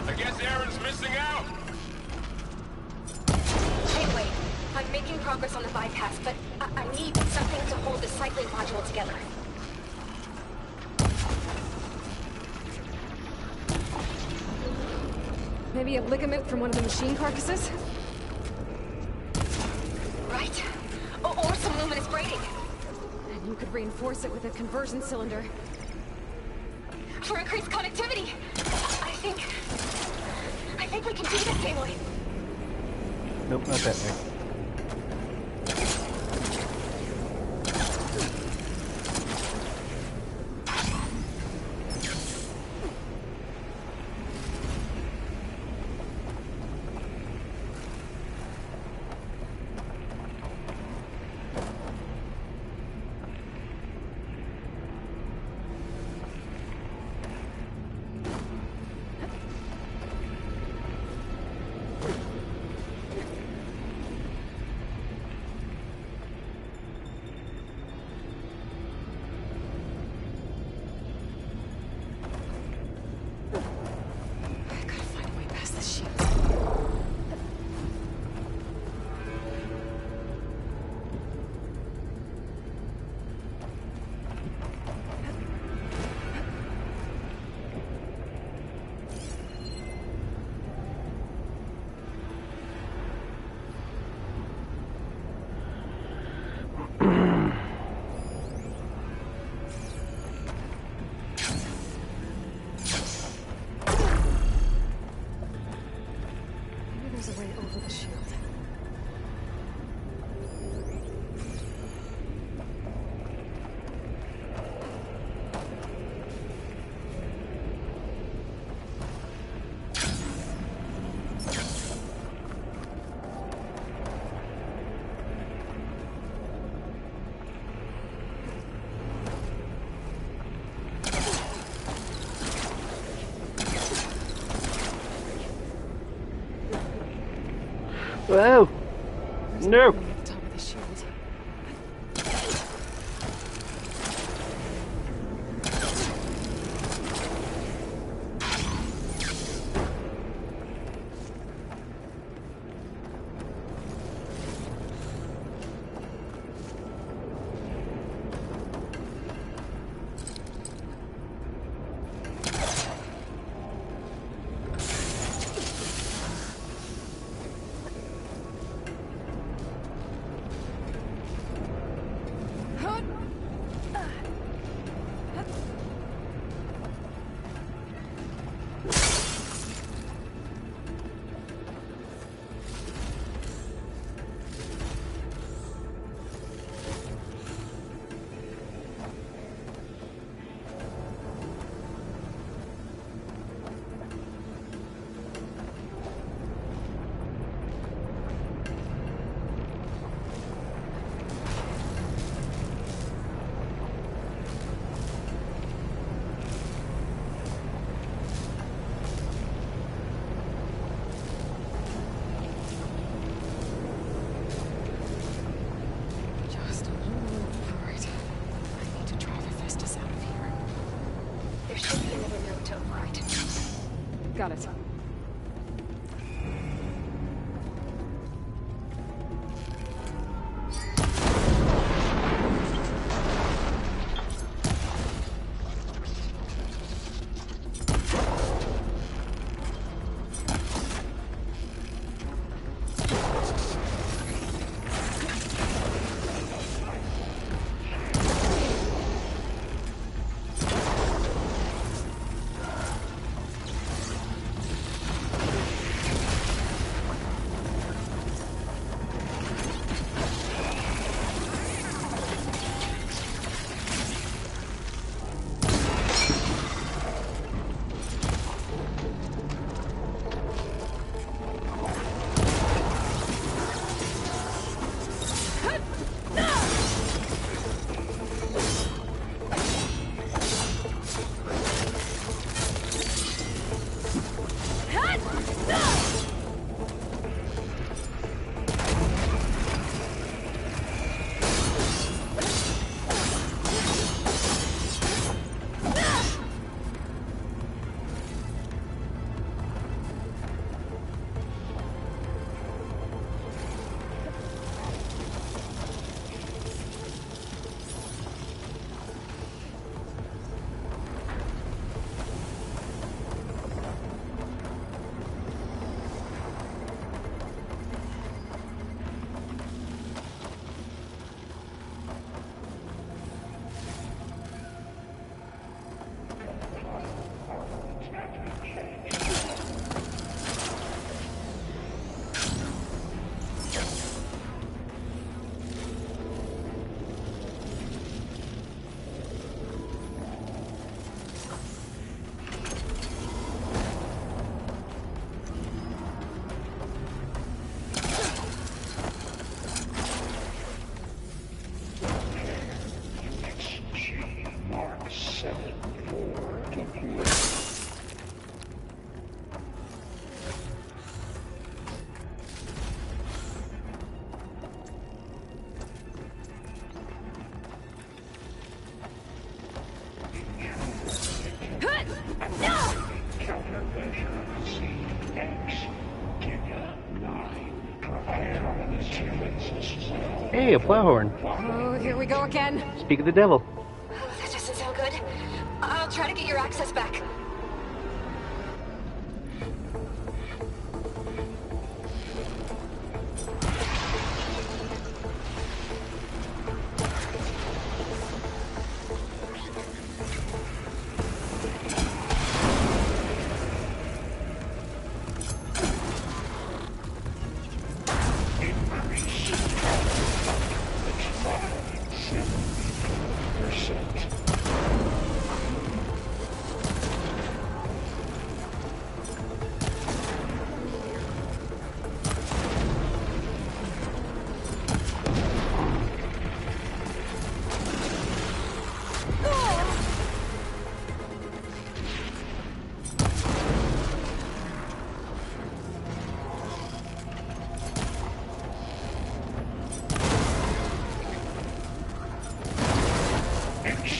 I guess Aaron's missing out! Anyway, I'm making progress on the bypass, but I need something to hold the cycling module together. Maybe a ligament from one of the machine carcasses? Right. Or some luminous braiding. And you could reinforce it with a conversion cylinder. For increased connectivity. I think we can do this, Aloy. Nope, not that way. Whoa! No! Got it. Hey, a plow horn. Oh, here we go again. Speak of the devil. Oh, that doesn't sound good. I'll try to get your access back.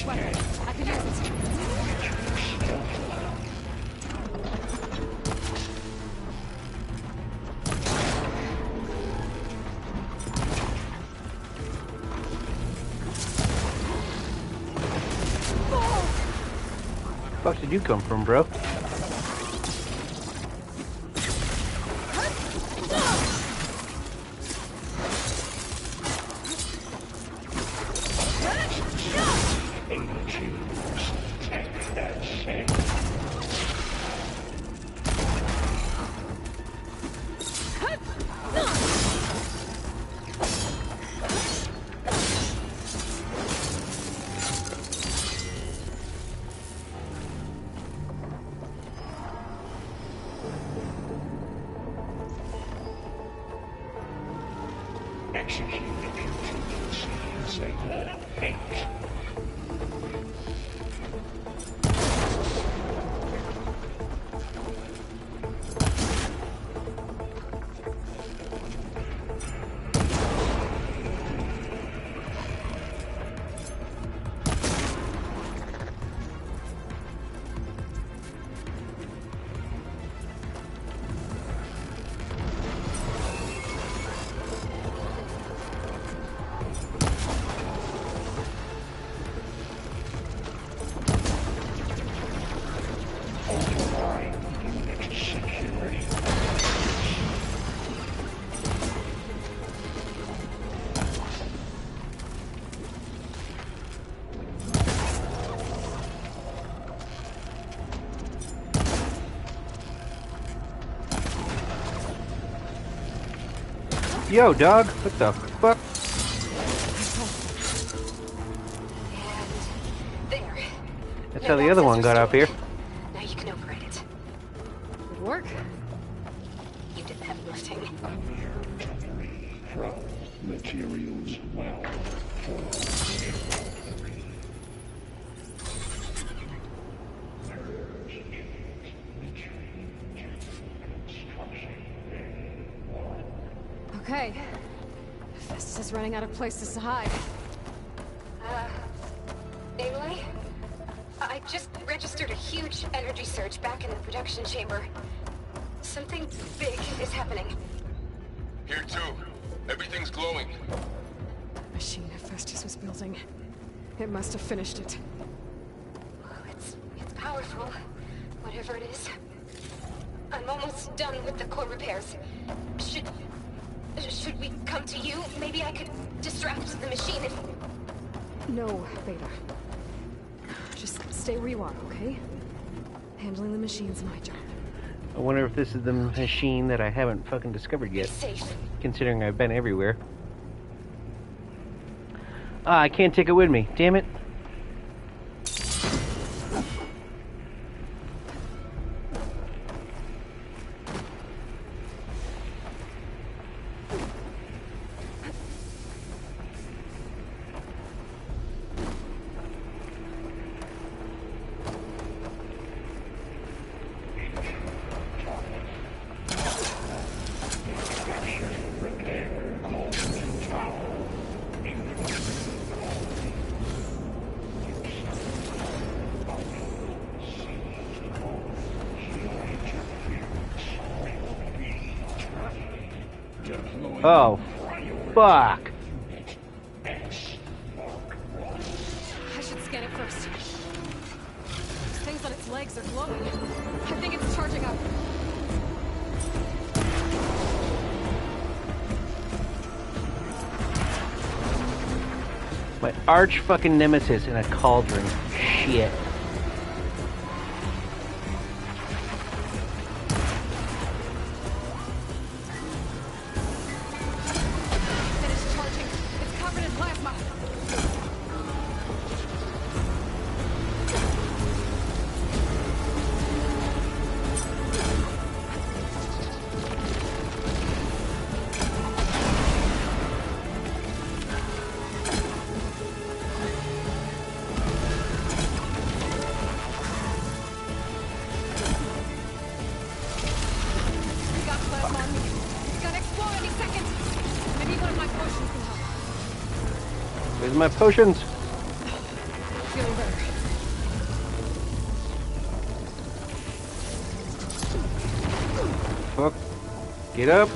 Where the fuck did you come from, bro? Yo, dog. What the fuck? And there. That's how the other one got up here. Now you can operate it. Good work. You did the heavy lifting. From materials well Okay. Hephaestus is running out of places to hide. Aloy? I just registered a huge energy surge back in the production chamber. Something big is happening. Here too. Everything's glowing. The machine Hephaestus was building. It must have finished it. Oh, it's powerful. Whatever it is. I'm almost done with the core repairs. Should we come to you? Maybe I could distract the machine if... No, Beta. Just stay where you are, okay? Handling the machine's my job. I wonder if this is the machine that I haven't fucking discovered yet. Safe. Considering I've been everywhere. Ah, I can't take it with me. Damn it. Oh, fuck. I should scan it first. These things on its legs are glowing. I think it's charging up. My arch fucking nemesis in a cauldron. Shit. Where's my potions? Feeling better. Fuck. Get up.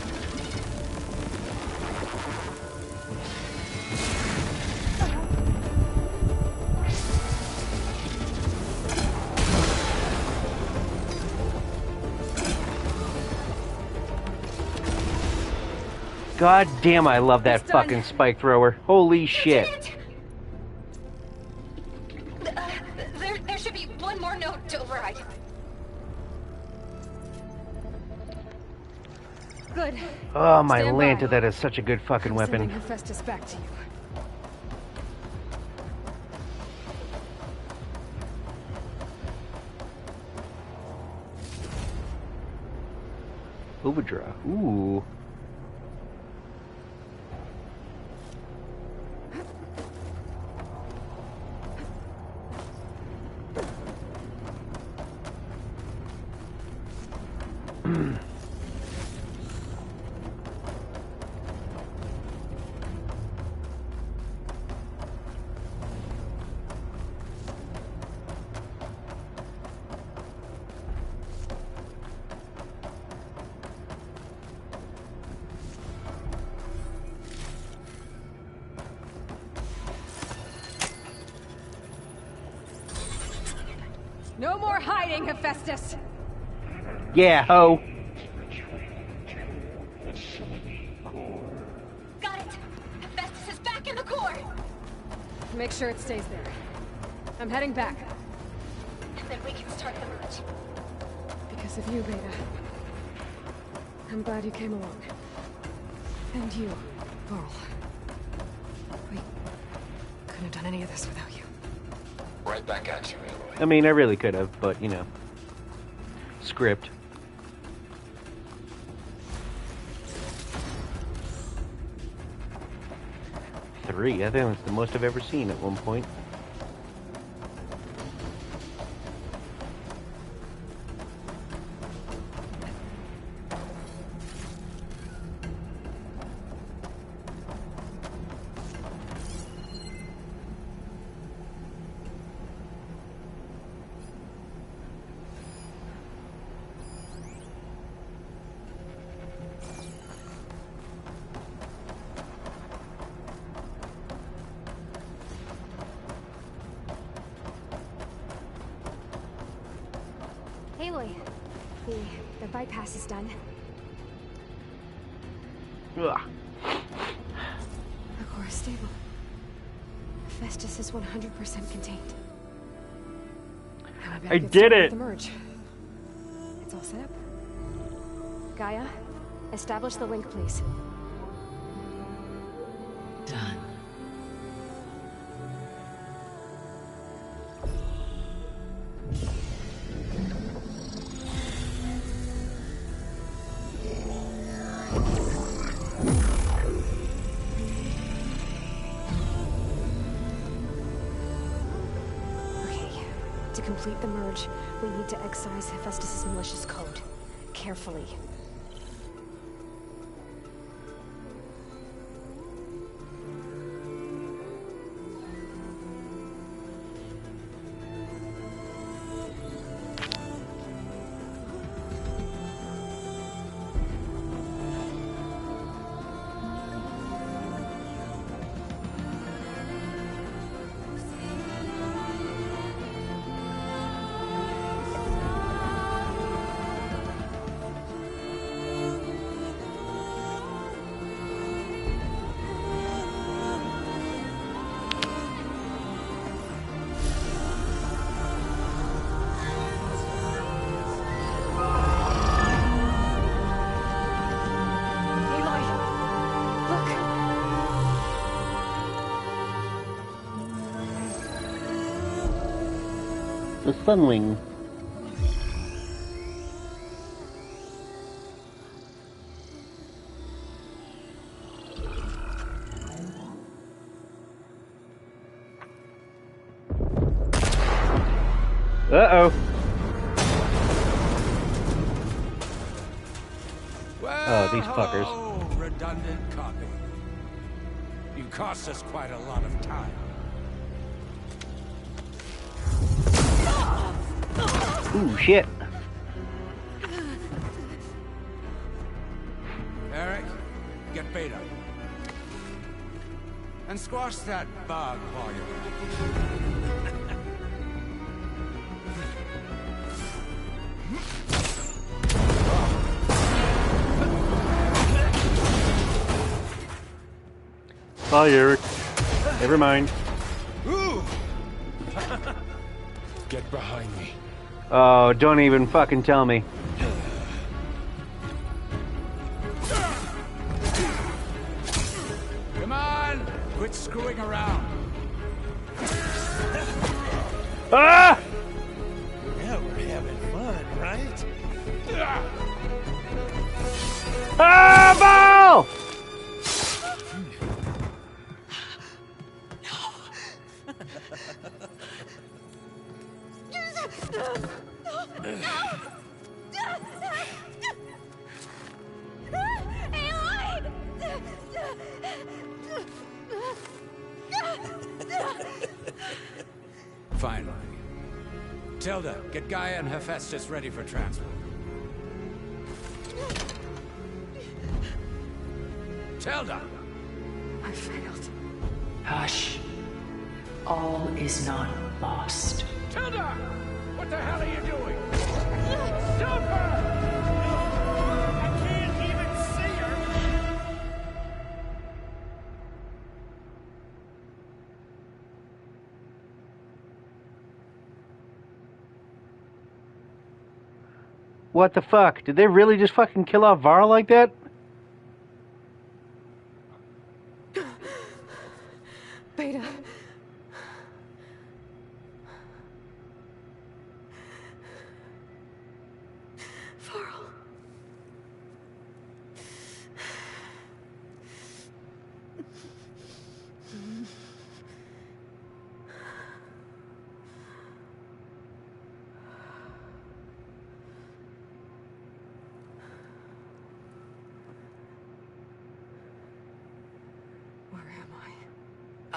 God damn, I love that fucking spike thrower. Holy shit. There should be one more node to override. Good. Oh, my Stand by. Lanta, that is such a good fucking I'm weapon. sending Hephaestus back to you. Overdraw. Ooh. No more hiding, Hephaestus! Yeah, ho. Got it! Hephaestus is back in the core! Make sure it stays there. I'm heading back. And then we can start the merge. Because of you, Beta. I'm glad you came along. And you, Varl. We couldn't have done any of this without you. Right back at you, Aloy. I mean, I really could have, but, you know. Script. Three. I think that's the most I've ever seen at one point. Aloy, the bypass is done. Ugh. The core is stable. Hephaestus is 100% contained. Now I did it! The merge. It's all set up. Gaia, establish the link, please. Done. To complete the merge, we need to excise Hephaestus' malicious code. Carefully. The Sunwing. Uh-oh. Well, these fuckers. hello, redundant copy. You cost us quite a lot of time. Ooh, shit. Eric, get Beta. And squash that bug while you're at it. Bye, Eric. Never mind. Get behind me. Oh, don't even fucking tell me. Come on, quit screwing around. Ah! Yeah, we're having fun, right? Ah, ball! Finally. Tilda, get Gaia and Hephaestus ready for transport. Tilda! I failed. Hush. All is not lost. Tilda! What the hell are you doing? Stop her! I can't even see her! What the fuck? Did they really just fucking kill off Varl like that?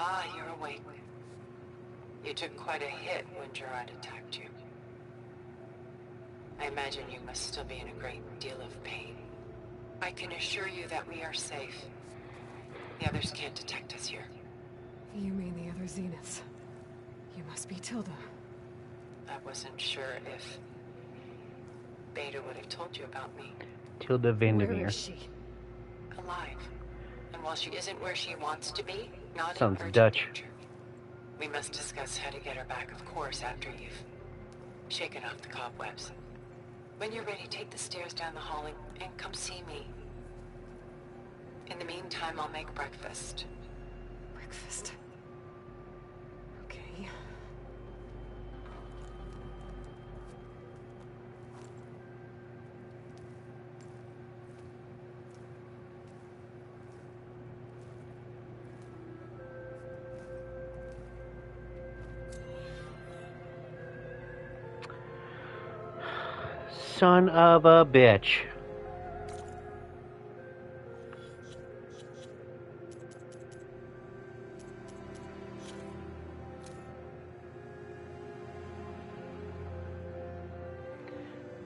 Ah, you're awake. You took quite a hit when Gerard attacked you. I imagine you must still be in a great deal of pain. I can assure you that we are safe. The others can't detect us here. You mean the other Zeniths? You must be Tilda. I wasn't sure if Beta would have told you about me. Tilda Vandermeer. Where is she? Alive. And while she isn't where she wants to be, not Sounds in urgent Dutch. danger. We must discuss how to get her back, of course, after you've shaken off the cobwebs. When you're ready, take the stairs down the hall and come see me. In the meantime, I'll make breakfast. Breakfast? Okay. Son of a bitch.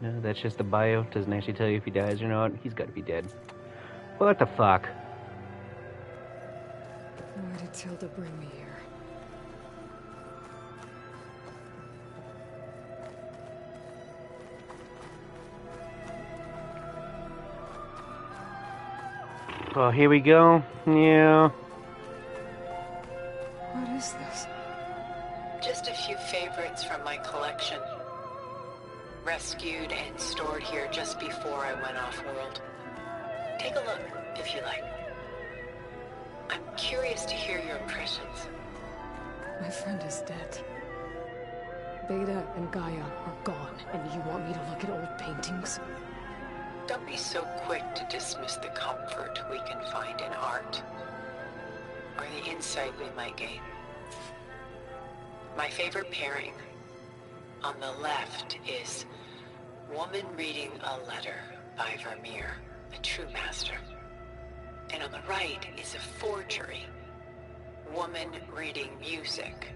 No, that's just the bio. Doesn't actually tell you if he dies or not. He's got to be dead. What the fuck? Why did Tilda bring me here? Oh, here we go. Yeah. What is this? Just a few favorites from my collection. Rescued and stored here just before I went off-world. Take a look, if you like. I'm curious to hear your impressions. My friend is dead. Beta and Gaia are gone, and you want me to look at old paintings? Don't be so quick to dismiss the comfort we can find in art, or the insight we might gain. My favorite pairing on the left is Woman Reading a Letter by Vermeer, a true master. And on the right is a forgery, Woman Reading Music,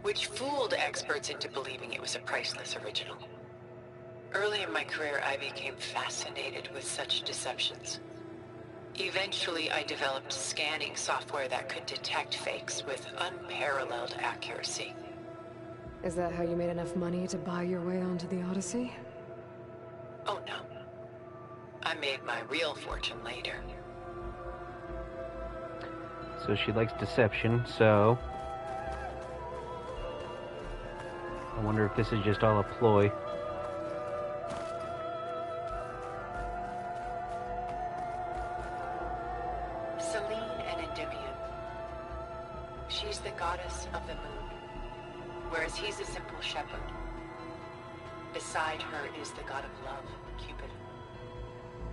which fooled experts into believing it was a priceless original. Early in my career, I became fascinated with such deceptions. Eventually, I developed scanning software that could detect fakes with unparalleled accuracy. Is that how you made enough money to buy your way onto the Odyssey? Oh no. I made my real fortune later. So she likes deception, so... I wonder if this is just all a ploy. She's the goddess of the moon, whereas he's a simple shepherd. Beside her is the god of love, Cupid.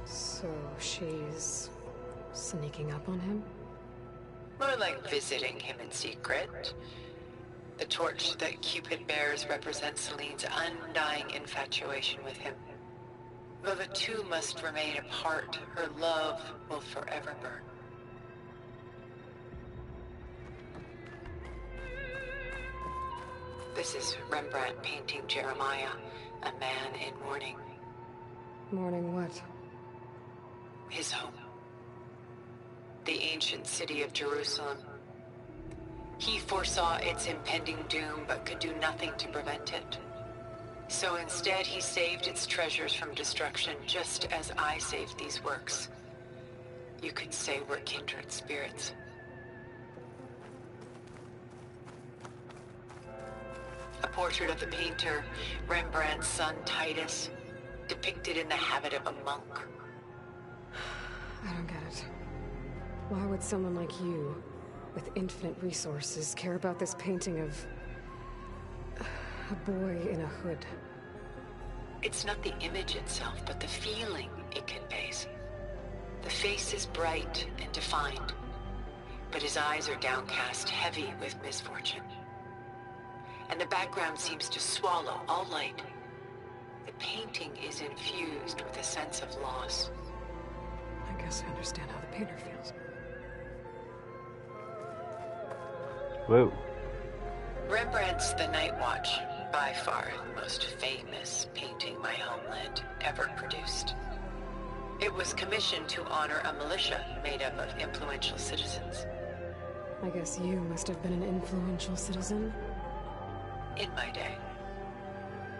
So she's sneaking up on him? More like visiting him in secret. The torch that Cupid bears represents Celine's undying infatuation with him. Though the two must remain apart, her love will forever burn. This is Rembrandt painting Jeremiah, a man in mourning. Mourning what? His home. The ancient city of Jerusalem. He foresaw its impending doom, but could do nothing to prevent it. So instead, he saved its treasures from destruction, just as I saved these works. You could say we're kindred spirits. A portrait of the painter, Rembrandt's son Titus, depicted in the habit of a monk. I don't get it. Why would someone like you, with infinite resources, care about this painting of a boy in a hood? It's not the image itself, but the feeling it conveys. The face is bright and defined, but his eyes are downcast, heavy with misfortune. And the background seems to swallow all light. The painting is infused with a sense of loss. I guess I understand how the painter feels. Whoa. Rembrandt's The Night Watch, by far the most famous painting my homeland ever produced. It was commissioned to honor a militia made up of influential citizens. I guess you must have been an influential citizen. In my day.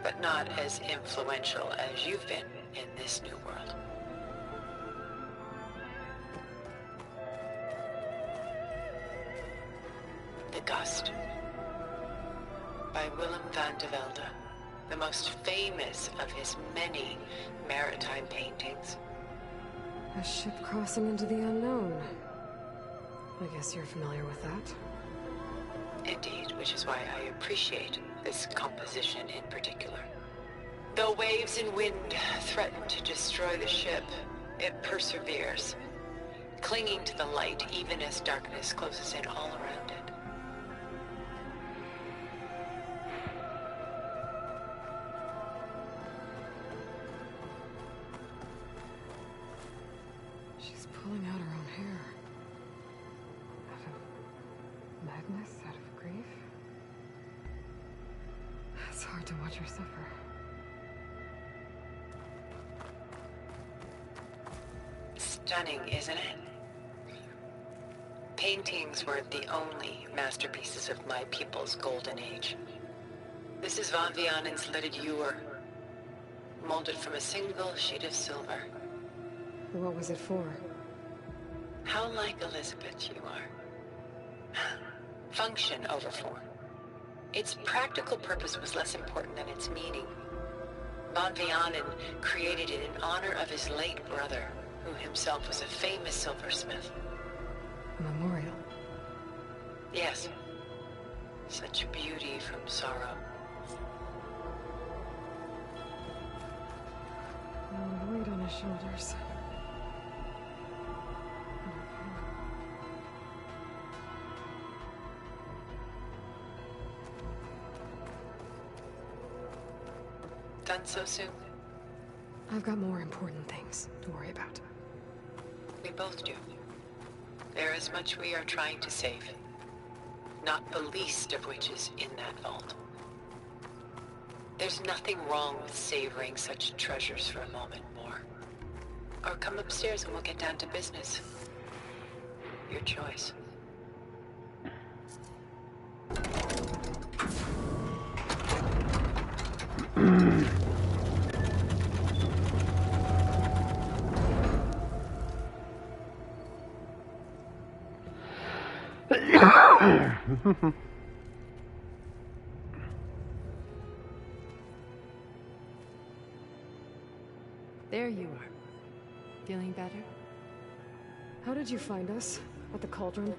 But not as influential as you've been in this new world. The Gust. By Willem van de Velde, the most famous of his many maritime paintings. A ship crossing into the unknown. I guess you're familiar with that. Indeed, which is why I appreciate this composition in particular. Though waves and wind threaten to destroy the ship, it perseveres, clinging to the light even as darkness closes in all around it. She's pulling out her own hair. Out of madness, out of grief. It's hard to watch her suffer. Stunning, isn't it? Paintings weren't the only masterpieces of my people's golden age. This is Van Vianen's leaded ewer, molded from a single sheet of silver. What was it for? How like Elizabeth you are. Function over form. Its practical purpose was less important than its meaning. Van Vianen created it in honor of his late brother, who himself was a famous silversmith. A memorial? Yes. Such beauty from sorrow. The weight on his shoulders. Done so soon? I've got more important things to worry about. We both do. There is much we are trying to save. Not the least of which is in that vault. There's nothing wrong with savoring such treasures for a moment more. Or come upstairs and we'll get down to business. Your choice. There you are. Feeling better? How did you find us? At the cauldron?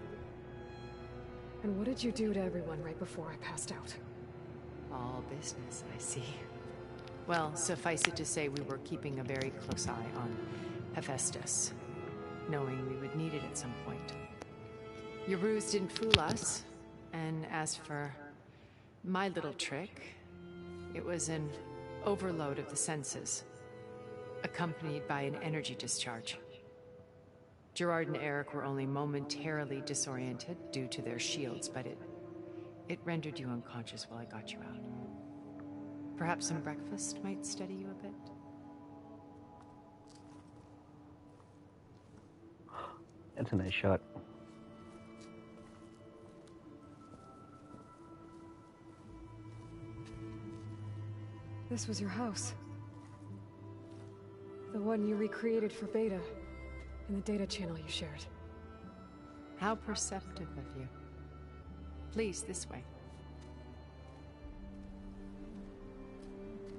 And what did you do to everyone right before I passed out? All business, I see. Well, suffice it to say we were keeping a very close eye on HEPHAESTUS, knowing we would need it at some point. Your ruse didn't fool us, and as for my little trick, it was an overload of the senses, accompanied by an energy discharge. Gerard and Eric were only momentarily disoriented due to their shields, but it rendered you unconscious while I got you out. Perhaps some breakfast might steady you a bit? That's a nice shot. This was your house. The one you recreated for Beta, in the data channel you shared. How perceptive of you. Please, this way.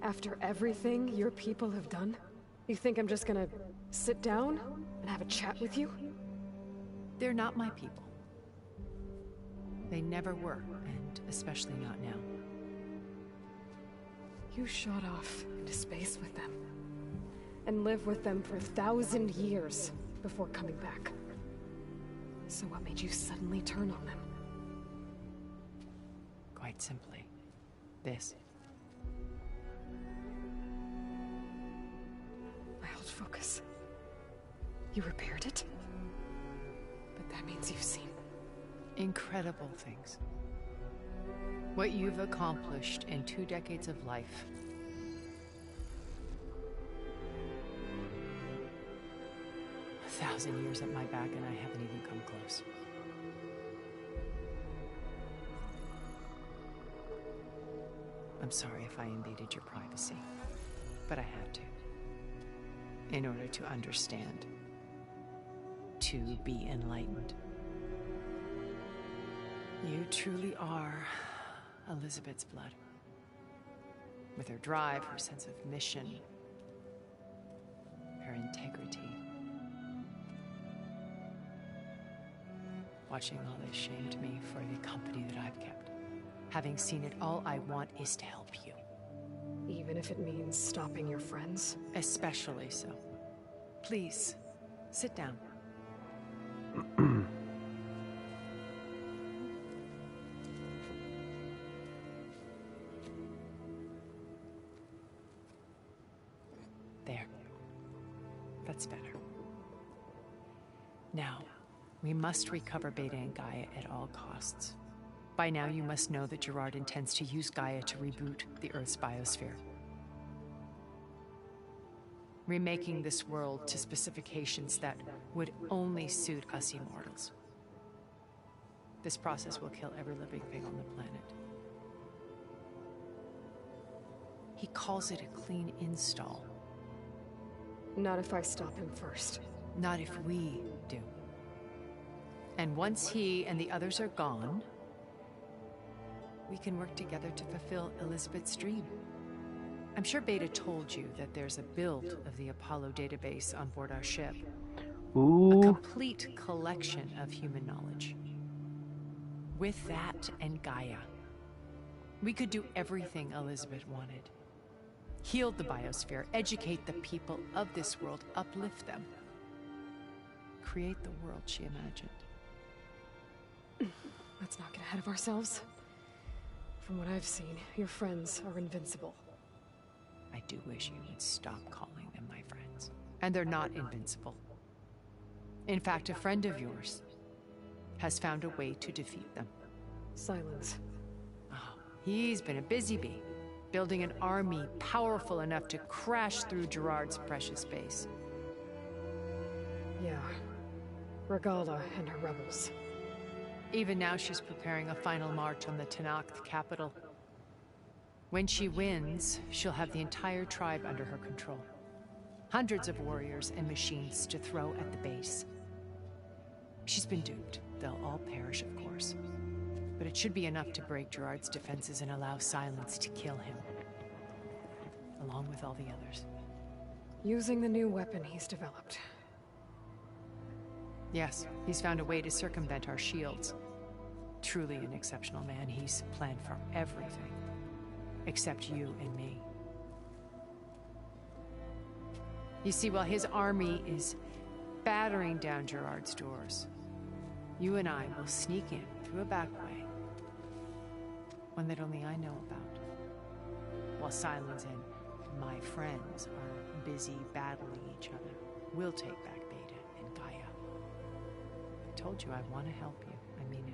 After everything your people have done, you think I'm just gonna sit down and have a chat with you? They're not my people. They never were, and especially not now. You shot off into space with them, and lived with them for 1,000 years before coming back. So what made you suddenly turn on them? Quite simply, this. I held focus. You repaired it? But that means you've seen Incredible things. What you've accomplished in 2 decades of life. A 1,000 years at my back and I haven't even come close. I'm sorry if I invaded your privacy, but I had to. In order to understand. To be enlightened. You truly are Elizabeth's blood. With her drive, her sense of mission, her integrity. Watching all this shamed me for the company that I've kept. Having seen it, all I want is to help you. Even if it means stopping your friends? Especially so. Please, sit down. There. That's better. Now, we must recover Beta and Gaia at all costs. By now, you must know that Gerard intends to use Gaia to reboot the Earth's biosphere. Remaking this world to specifications that would only suit us immortals. This process will kill every living thing on the planet. He calls it a clean install. Not if I stop him first. Not if we do. And once he and the others are gone, we can work together to fulfill Elizabeth's dream. I'm sure Beta told you that there's a build of the Apollo database on board our ship. Ooh. A complete collection of human knowledge. With that and Gaia, we could do everything Elizabeth wanted. Heal the biosphere, educate the people of this world, uplift them. Create the world she imagined. Let's not get ahead of ourselves. From what I've seen, your friends are invincible. I do wish you would stop calling them my friends. And they're not invincible. In fact, a friend of yours has found a way to defeat them. Silence. Oh, he's been a busy bee, building an army powerful enough to crash through Gerard's precious base. Yeah. Regala and her rebels. Even now she's preparing a final march on the Tenakth capital. When she wins, she'll have the entire tribe under her control. Hundreds of warriors and machines to throw at the base. She's been duped. They'll all perish, of course. But it should be enough to break Gerard's defenses and allow Silence to kill him. Along with all the others. Using the new weapon he's developed. Yes, he's found a way to circumvent our shields. Truly an exceptional man. He's planned for everything. Except you and me. You see, while his army is battering down Gerard's doors, you and I will sneak in through a back way. One that only I know about. While Silence and my friends are busy battling each other, we'll take back Beta and Gaia. I told you I want to help you. I mean it.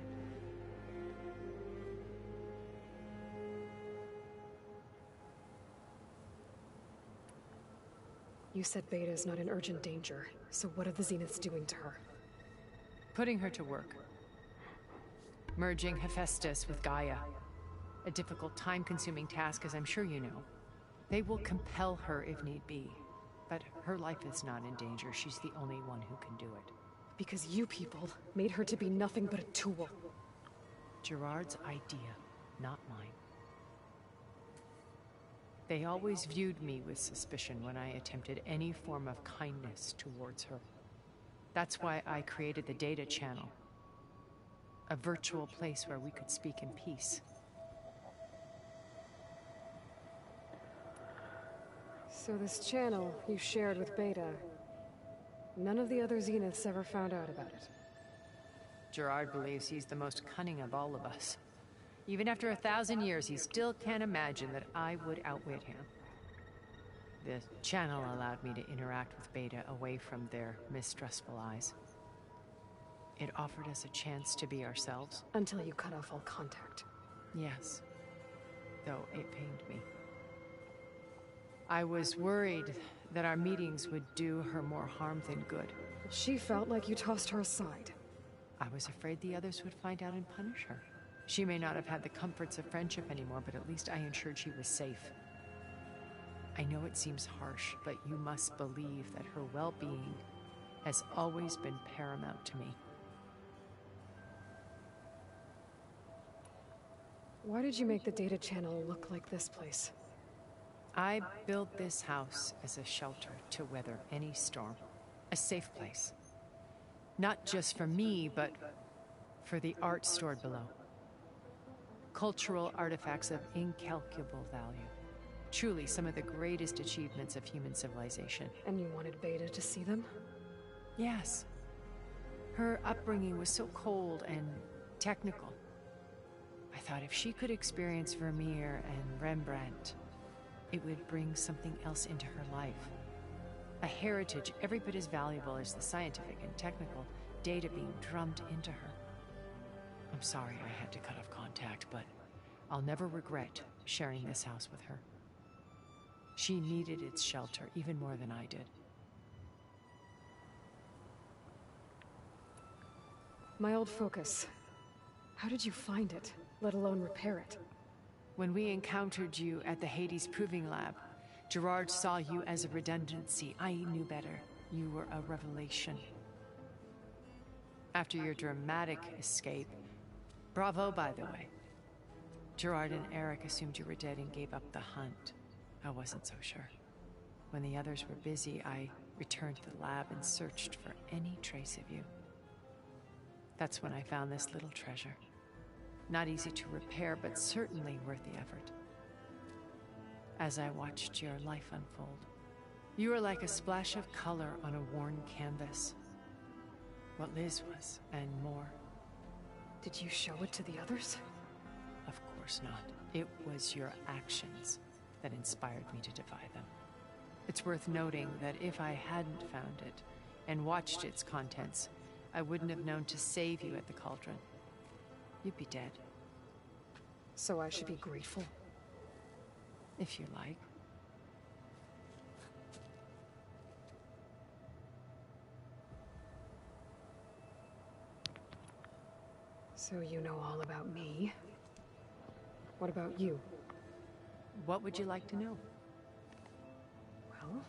You said Beta is not in urgent danger, so what are the Zeniths doing to her? Putting her to work. Merging HEPHAESTUS with Gaia. A difficult, time-consuming task, as I'm sure you know. They will compel her if need be. But her life is not in danger. She's the only one who can do it. Because you people made her to be nothing but a tool. Gerard's idea, not mine. They always viewed me with suspicion when I attempted any form of kindness towards her. That's why I created the data channel. A virtual place where we could speak in peace. So this channel you shared with Beta, none of the other Zeniths ever found out about it. Gerard believes he's the most cunning of all of us. Even after 1,000 years, he still can't imagine that I would outwit him. The channel allowed me to interact with Beta away from their mistrustful eyes. it offered us a chance to be ourselves. Until you cut off all contact. Yes. Though it pained me. I was worried that our meetings would do her more harm than good. She felt like you tossed her aside. I was afraid the others would find out and punish her. She may not have had the comforts of friendship anymore, but at least I ensured she was safe. I know it seems harsh, but you must believe that her well-being has always been paramount to me. Why did you make the data channel look like this place? I built this house as a shelter to weather any storm. A safe place. Not just for me, but for the art stored below. Cultural artifacts of incalculable value. Truly some of the greatest achievements of human civilization. And you wanted Beta to see them? Yes. Her upbringing was so cold and technical. I thought if she could experience Vermeer and Rembrandt, it would bring something else into her life. A heritage every bit as valuable as the scientific and technical data being drummed into her. I'm sorry I had to cut off contact, but I'll never regret sharing this house with her. She needed its shelter even more than I did. My old focus. How did you find it, let alone repair it? When we encountered you at the Hades Proving Lab, Gerard saw you as a redundancy. I knew better. You were a revelation. After your dramatic escape, bravo, by the way. Gerard and Eric assumed you were dead and gave up the hunt. I wasn't so sure. When the others were busy, I returned to the lab and searched for any trace of you. That's when I found this little treasure. Not easy to repair, but certainly worth the effort. As I watched your life unfold, you were like a splash of color on a worn canvas. What Liz was, and more. Did you show it to the others? Of course not. It was your actions that inspired me to defy them. It's worth noting that if I hadn't found it and watched its contents, I wouldn't have known to save you at the cauldron. You'd be dead. So I should be grateful? If you like. So you know all about me. What about you? What would you like to know? Well,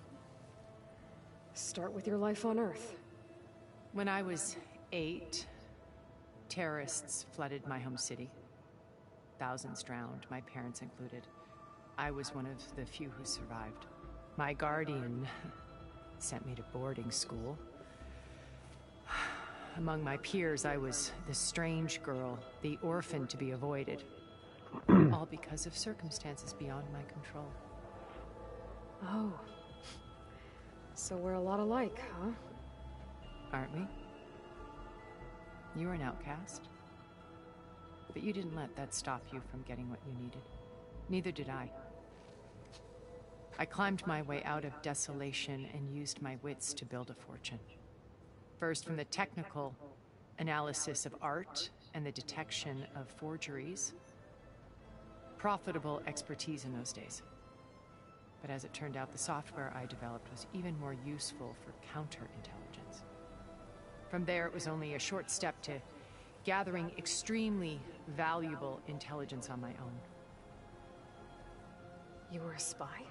start with your life on Earth. When I was 8, terrorists flooded my home city. Thousands drowned, my parents included. I was one of the few who survived. My guardian sent me to boarding school. Among my peers, I was the strange girl, the orphan to be avoided. All because of circumstances beyond my control. Oh. So we're a lot alike, huh? Aren't we? You were an outcast. But you didn't let that stop you from getting what you needed. Neither did I. I climbed my way out of desolation and used my wits to build a fortune. First from the technical analysis of art and the detection of forgeries. Profitable expertise in those days. But as it turned out, the software I developed was even more useful for counterintelligence. From there, it was only a short step to gathering extremely valuable intelligence on my own. You were a spy?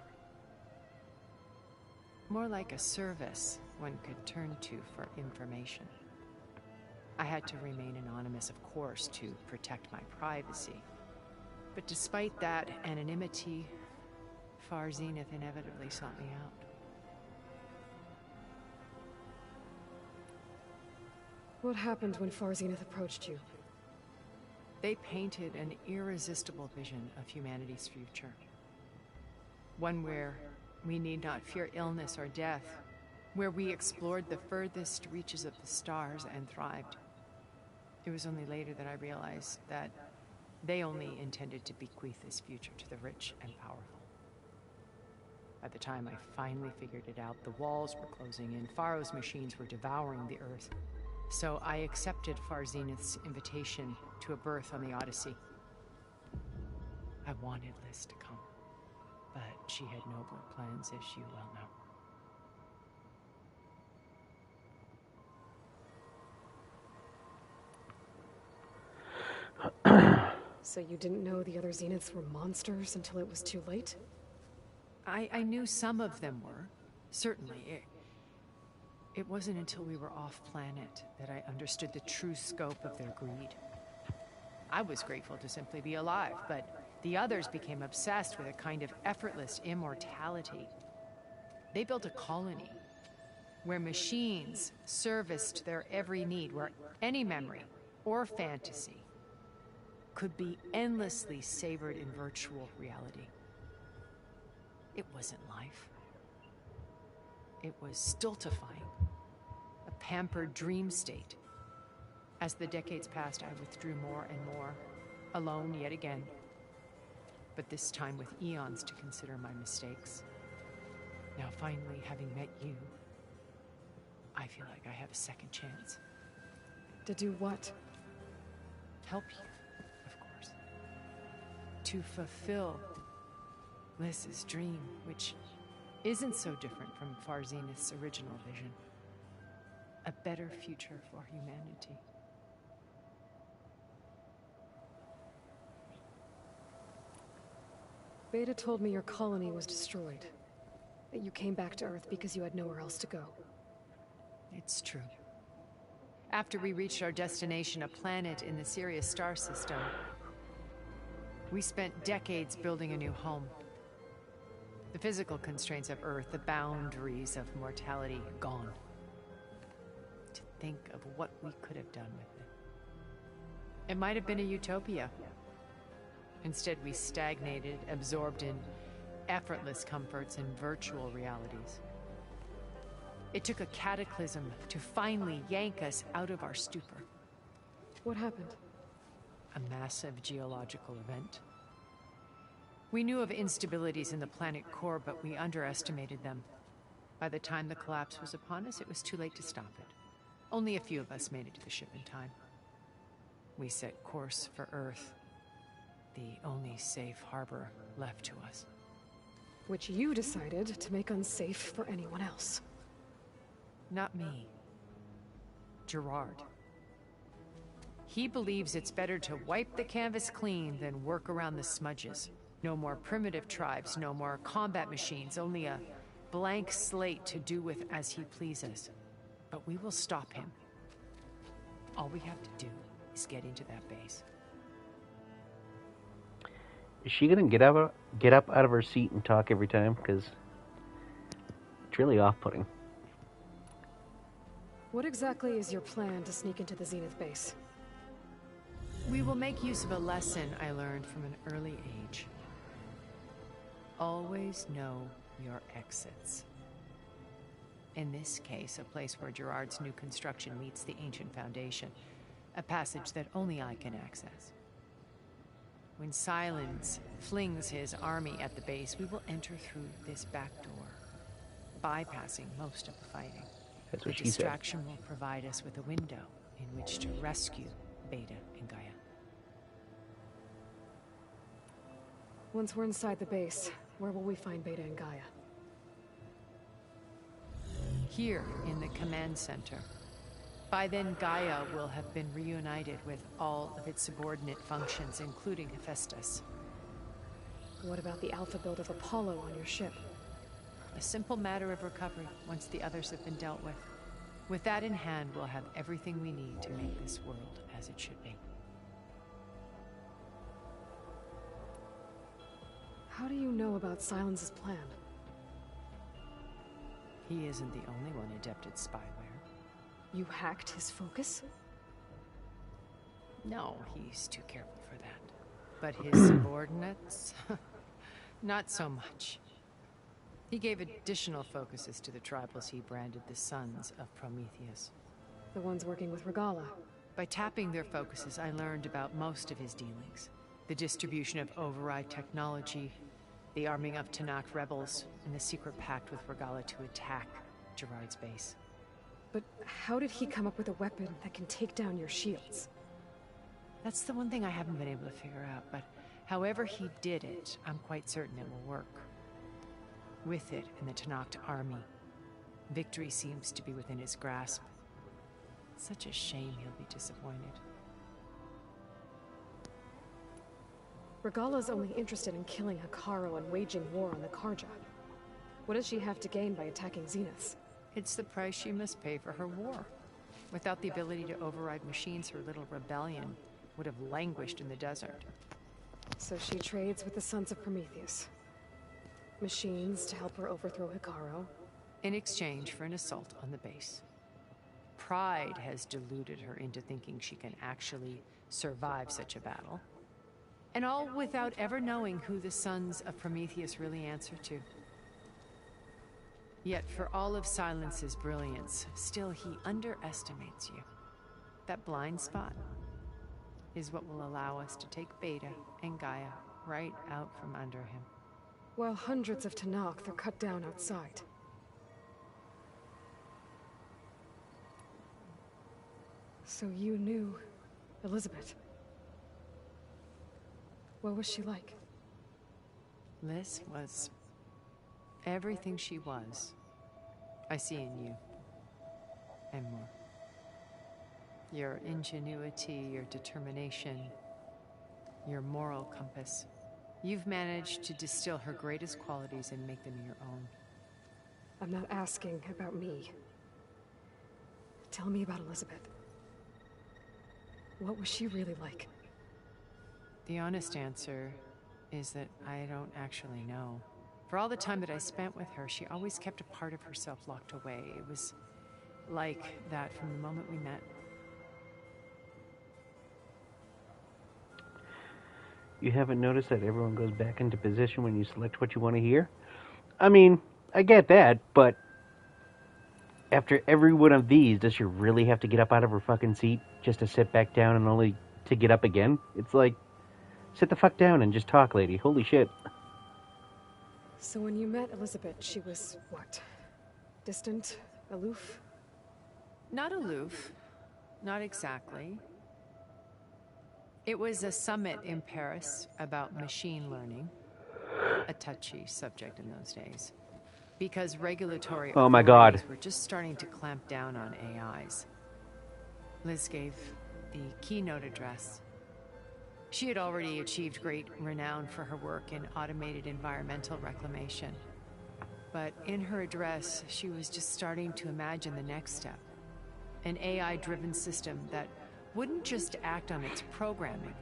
More like a service one could turn to for information. I had to remain anonymous, of course, to protect my privacy. But despite that anonymity, Far Zenith inevitably sought me out. What happened when Far Zenith approached you? They painted an irresistible vision of humanity's future. One where we need not fear illness or death, where we explored the furthest reaches of the stars and thrived. It was only later that I realized that they only intended to bequeath this future to the rich and powerful. By the time I finally figured it out, the walls were closing in, Pharaoh's machines were devouring the earth. So I accepted Far Zenith's invitation to a berth on the Odyssey. I wanted Liz to come, but she had nobler plans, as you well know. So you didn't know the other Zeniths were monsters until it was too late? I knew some of them were, certainly. It wasn't until we were off-planet that I understood the true scope of their greed. I was grateful to simply be alive, but the others became obsessed with a kind of effortless immortality. They built a colony where machines serviced their every need, where any memory or fantasy could be endlessly savored in virtual reality. It wasn't life. It was stultifying, a pampered dream state. As the decades passed, I withdrew more and more, alone yet again, but this time with eons to consider my mistakes. Now finally, having met you, I feel like I have a second chance. To do what? Help you, of course. To fulfill Liz's dream, which isn't so different from Far Zenith's original vision. A better future for humanity. Beta told me your colony was destroyed. That you came back to Earth because you had nowhere else to go. It's true. After we reached our destination, a planet in the Sirius star system, we spent decades building a new home. The physical constraints of Earth, the boundaries of mortality, gone. To think of what we could have done with it. It might have been a utopia. Instead, we stagnated, absorbed in effortless comforts and virtual realities. It took a cataclysm to finally yank us out of our stupor. What happened? A massive geological event. We knew of instabilities in the planet core, but we underestimated them. By the time the collapse was upon us, it was too late to stop it. Only a few of us made it to the ship in time. We set course for Earth, the only safe harbor left to us. Which you decided to make unsafe for anyone else. Not me. Gerard. He believes it's better to wipe the canvas clean than work around the smudges. No more primitive tribes, no more combat machines, only a blank slate to do with as he pleases. But we will stop him. All we have to do is get into that base. Is she gonna get up out of her seat and talk every time? Because it's really off-putting. What exactly is your plan to sneak into the Zenith base? We will make use of a lesson I learned from an early age. Always know your exits. In this case, a place where Gerard's new construction meets the ancient foundation, a passage that only I can access. When Silence flings his army at the base, we will enter through this back door, bypassing most of the fighting. That's what the she said. distraction will provide us with a window in which to rescue Beta and Gaia. Once we're inside the base, where will we find Beta and Gaia? Here in the command center. By then, Gaia will have been reunited with all of its subordinate functions, including HEPHAESTUS. What about the alpha build of Apollo on your ship? A simple matter of recovery once the others have been dealt with. With that in hand, we'll have everything we need to make this world as it should be. How do you know about Silence's plan? He isn't the only one adept at spyware. You hacked his focus? No, he's too careful for that. But his subordinates? Not so much. He gave additional focuses to the tribals he branded the Sons of Prometheus. The ones working with Regala. By tapping their focuses, I learned about most of his dealings. The distribution of override technology, the arming of Tanakh rebels, and the secret pact with Regala to attack Gerard's base. But how did he come up with a weapon that can take down your shields? That's the one thing I haven't been able to figure out, but however he did it, I'm quite certain it will work. With it in the Tenakth army, victory seems to be within his grasp. Such a shame he'll be disappointed. Regala's only interested in killing Hekarro and waging war on the Karja. What does she have to gain by attacking Zenith? It's the price she must pay for her war. Without the ability to override machines, her little rebellion would have languished in the desert. So she trades with the Sons of Prometheus. Machines to help her overthrow Hekarro. In exchange for an assault on the base. Pride has deluded her into thinking she can actually survive such a battle. And all without ever knowing who the Sons of Prometheus really answer to. Yet for all of Silence's brilliance, still he underestimates you. That blind spot is what will allow us to take Beta and Gaia right out from under him. While hundreds of Tenakth are cut down outside. So you knew Elizabeth. What was she like? Liz was everything she was. I see in you. And more. Your ingenuity, your determination, your moral compass. You've managed to distill her greatest qualities and make them your own. I'm not asking about me. Tell me about Elizabeth. What was she really like? The honest answer is that I don't actually know. For all the time that I spent with her, she always kept a part of herself locked away. It was like that from the moment we met. You haven't noticed that everyone goes back into position when you select what you want to hear? I mean, I get that, but after every one of these, does she really have to get up out of her fucking seat just to sit back down and only to get up again? It's like, sit the fuck down and just talk, lady. Holy shit. So when you met Elizabeth, she was, what? Distant? Aloof? Not aloof. Not exactly. It was a summit in Paris about machine learning. A touchy subject in those days. Because regulatory authorities were just starting to clamp down on AIs. Liz gave the keynote address. She had already achieved great renown for her work in automated environmental reclamation. But in her address, she was just starting to imagine the next step. An AI-driven system that wouldn't just act on its programming,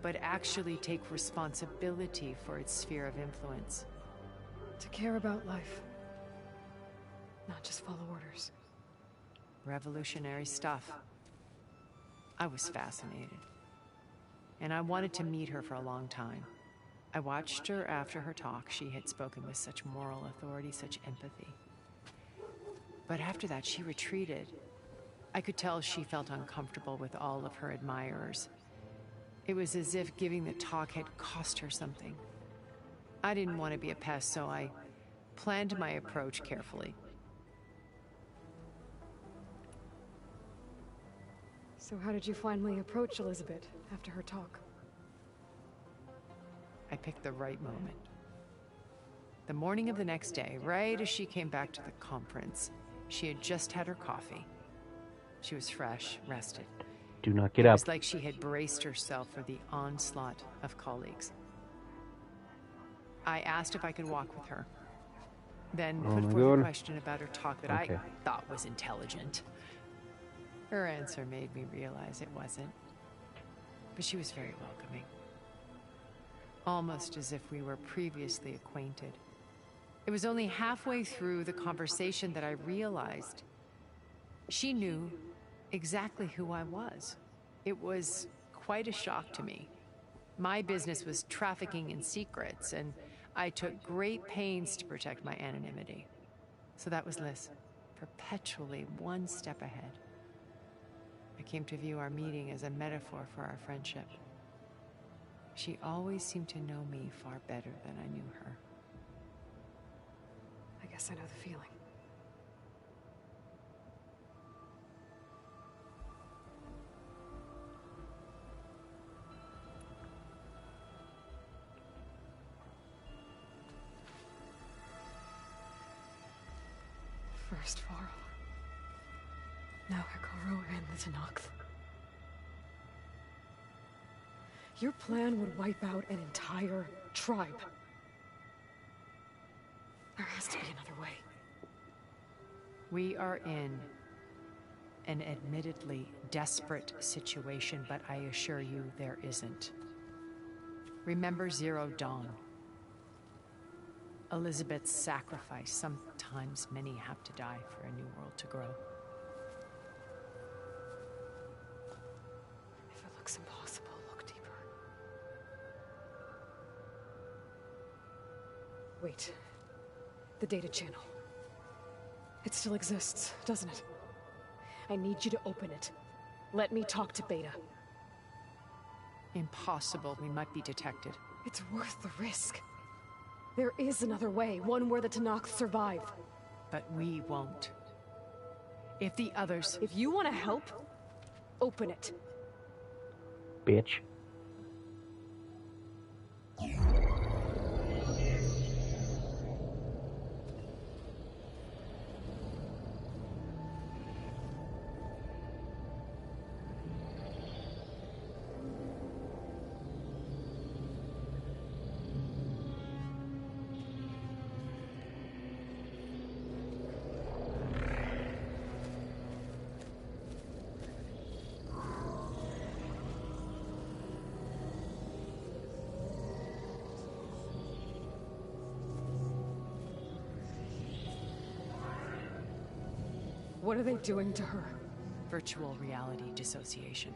but actually take responsibility for its sphere of influence. To care about life. Not just follow orders. Revolutionary stuff. I was fascinated. And I wanted to meet her for a long time. I watched her after her talk. She had spoken with such moral authority, such empathy. But after that, she retreated. I could tell she felt uncomfortable with all of her admirers. It was as if giving the talk had cost her something. I didn't want to be a pest, so I planned my approach carefully. So how did you finally approach Elizabeth after her talk? I picked the right moment. The morning of the next day, right as she came back to the conference, she had just had her coffee. She was fresh, rested. Do not get up. It was like she had braced herself for the onslaught of colleagues. I asked if I could walk with her. Then put forth a question about her talk that I thought was intelligent. Her answer made me realize it wasn't. But she was very welcoming. Almost as if we were previously acquainted. It was only halfway through the conversation that I realized she knew exactly who I was. It was quite a shock to me. My business was trafficking in secrets, and I took great pains to protect my anonymity. So that was Liz, perpetually one step ahead. I came to view our meeting as a metaphor for our friendship. She always seemed to know me far better than I knew her. I guess I know the feeling. Now Hikaru and the Tenakth. Your plan would wipe out an entire tribe. There has to be another way. We are in an admittedly desperate situation, but I assure you there isn't. Remember Zero Dawn. Elizabeth's sacrifice. Sometimes many have to die for a new world to grow. If it looks impossible, look deeper. Wait. The data channel. It still exists, doesn't it? I need you to open it. Let me talk to Beta. Impossible. We might be detected. It's worth the risk. There is another way, one where the Tenakth survive. But we won't. If the others... If you want to help, open it. Bitch. What are they doing to her? Virtual reality dissociation.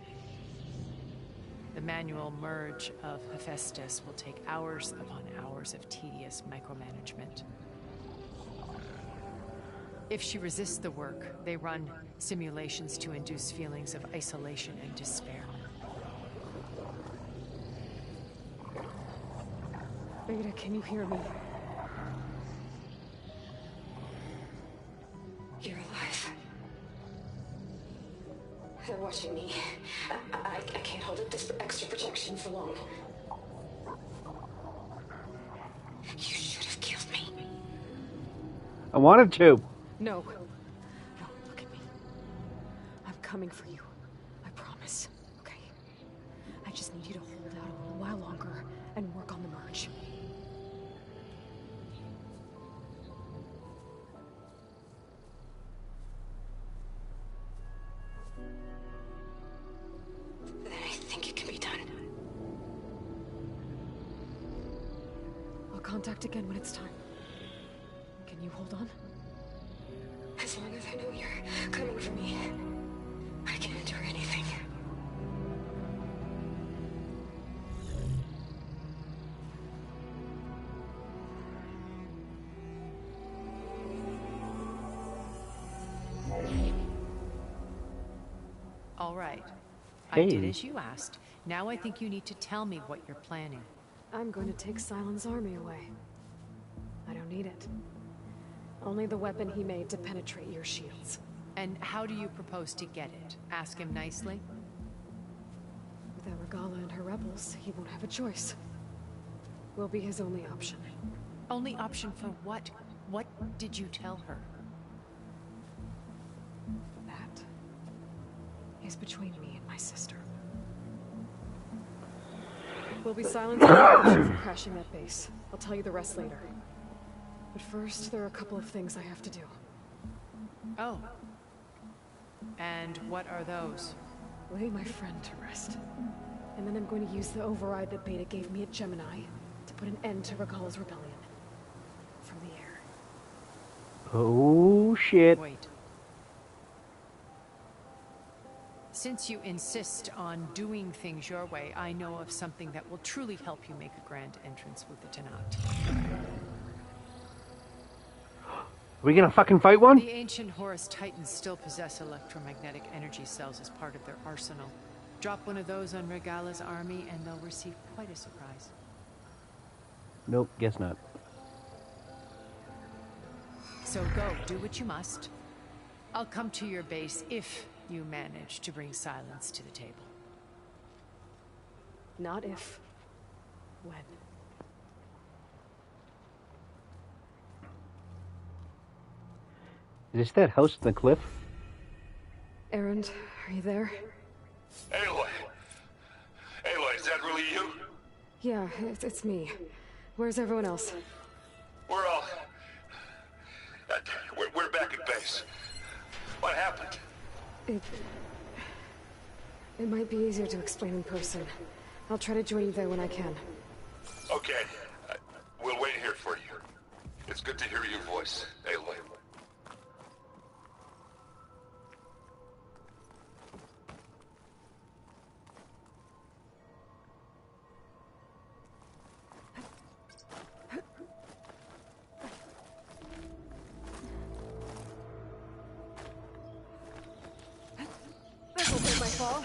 The manual merge of HEPHAESTUS will take hours upon hours of tedious micromanagement. If she resists the work, they run simulations to induce feelings of isolation and despair. Beta, can you hear me? You're alive. They're watching me. I can't hold up this extra protection for long. You should have killed me. I wanted to. No. No, look at me. I'm coming for you. I promise. Okay? I just need you to hold out a little while longer and work on the merge. I think it can be done. I'll contact again when it's time. Can you hold on? As long as I know you're coming for me, I can endure anything. All right. Hey. I did as you asked. Now I think you need to tell me what you're planning. I'm going to take Sylens' army away. I don't need it. Only the weapon he made to penetrate your shields. And how do you propose to get it? Ask him nicely? Without GAIA and her rebels, he won't have a choice. We'll be his only option. Only option for what? What did you tell her? That is between me and my sister. We'll be silenced for crashing that base. I'll tell you the rest later. But first, there are a couple of things I have to do. Oh. And what are those? Lay my friend to rest. And then I'm going to use the override that Beta gave me at Gemini to put an end to GAIA's rebellion. From the air. Oh, shit. Wait. Since you insist on doing things your way, I know of something that will truly help you make a grand entrance with the Tenakth. Are we gonna fucking fight one? The ancient Horus Titans still possess electromagnetic energy cells as part of their arsenal. Drop one of those on Regala's army and they'll receive quite a surprise. Nope, guess not. So go, do what you must. I'll come to your base if you manage to bring Sylens to the table. Not if. When. Is this that house in the cliff? Erend, are you there? Aloy! Aloy, is that really you? Yeah, it's me. Where's everyone else? We're all... We're back at base. What happened? It might be easier to explain in person. I'll try to join you there when I can. Okay. We'll wait here for you. It's good to hear your voice, Aloy. This'll take my fall.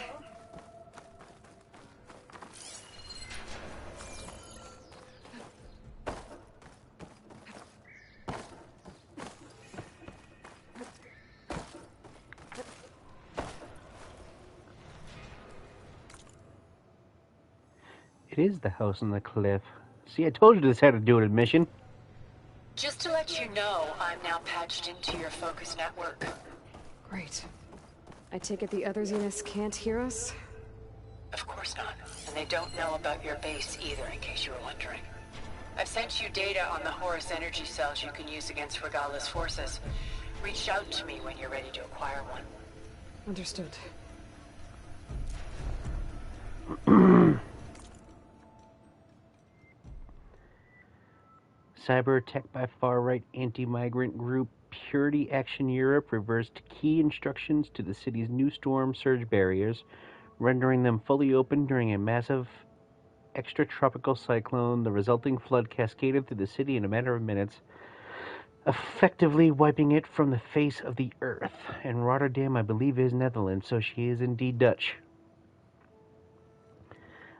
It is the house on the cliff. See, I told you this had to do with admission. Just to let you know, I'm now patched into your focus network. Great. I take it the other Zeniths can't hear us? Of course not. And they don't know about your base either, in case you were wondering. I've sent you data on the Horus energy cells you can use against Regala's forces. Reach out to me when you're ready to acquire one. Understood. Cyber attack by far-right anti-migrant group Purity Action Europe reversed key instructions to the city's new storm surge barriers, rendering them fully open during a massive extratropical cyclone. The resulting flood cascaded through the city in a matter of minutes, effectively wiping it from the face of the earth. And Rotterdam, I believe, is Netherlands, so she is indeed Dutch.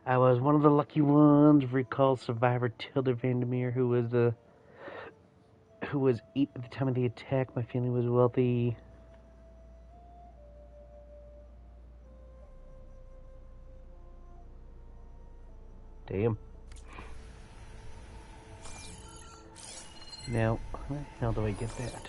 I was one of the lucky ones, recalled survivor Tilda Vandermeer, who was 8 at the time of the attack. My family was wealthy. Damn. Now, how the hell do I get that?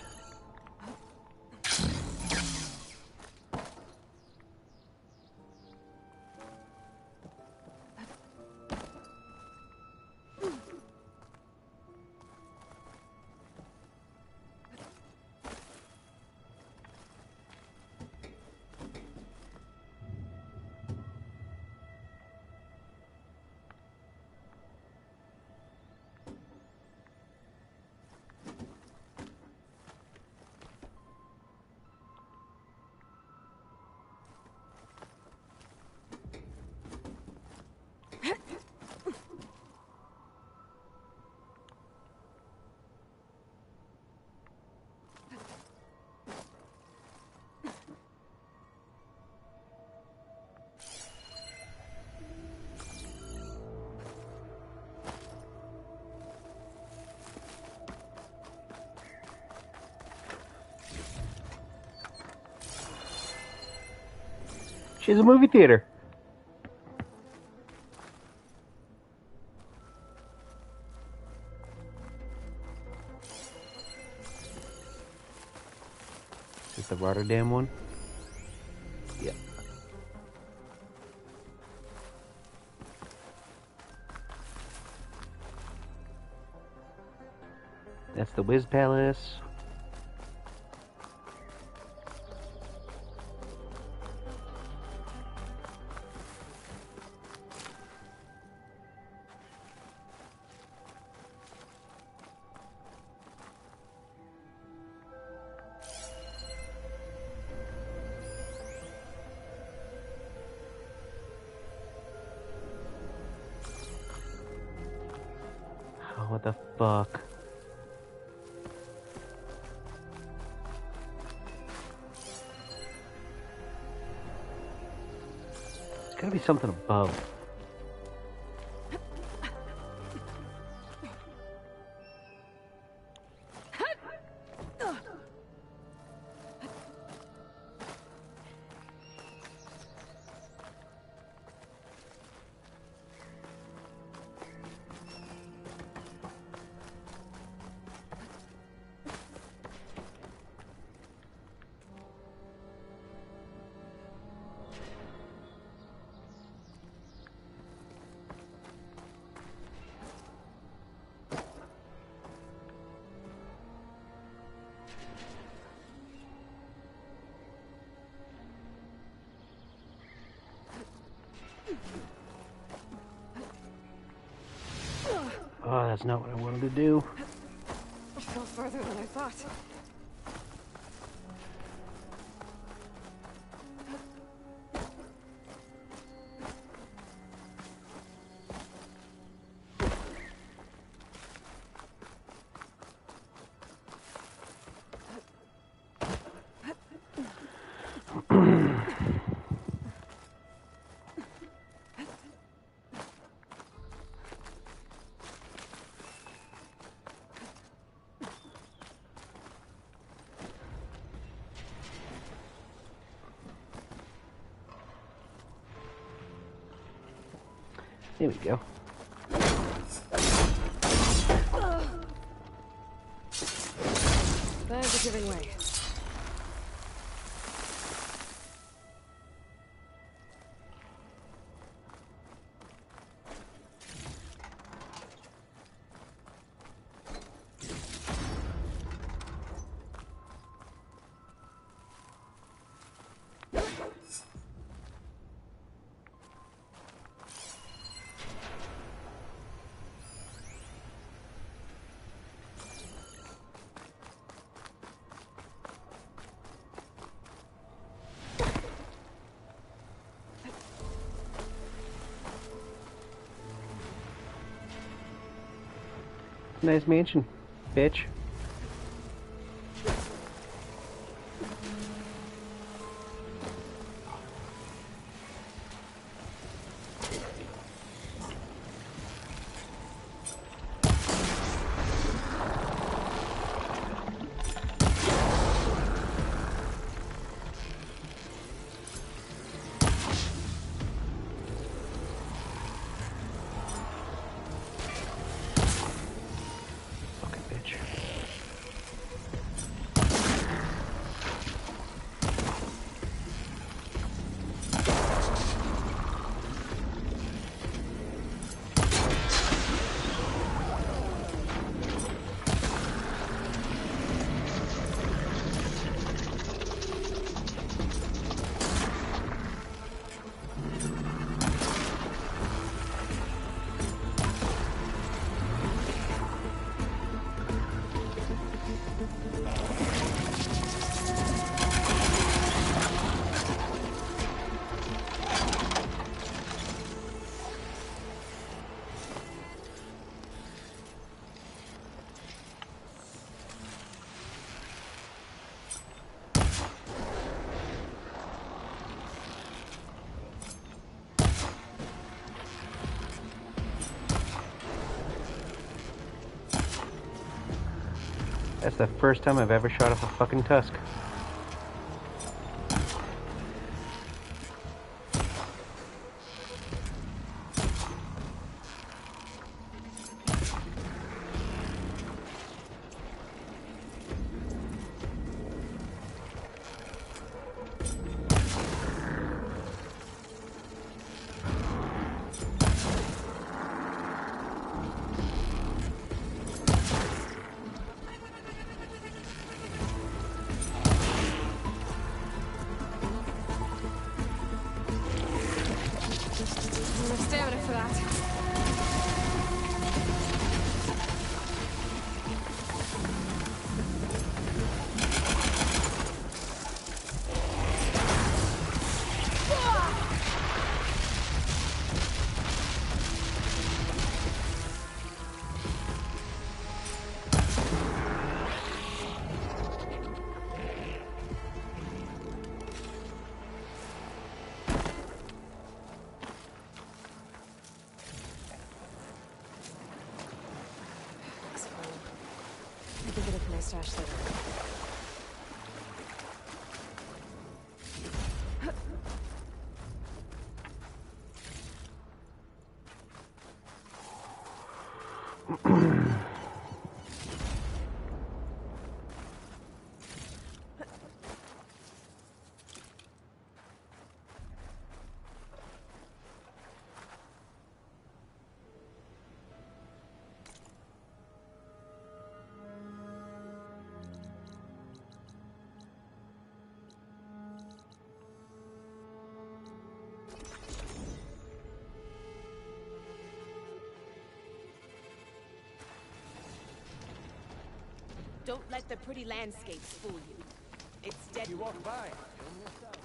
She's a movie theater. Is this the Rotterdam one? Yep. That's the Wiz Palace. What the fuck? There's gotta be something above. Oh, that's not what I wanted to do. I fell further than I thought. There we go. Plans are giving way. Nice mansion, bitch. That's the first time I've ever shot off a fucking tusk. Stash later. Don't let the pretty landscapes fool you. It's dead. You walk by, you'll miss out.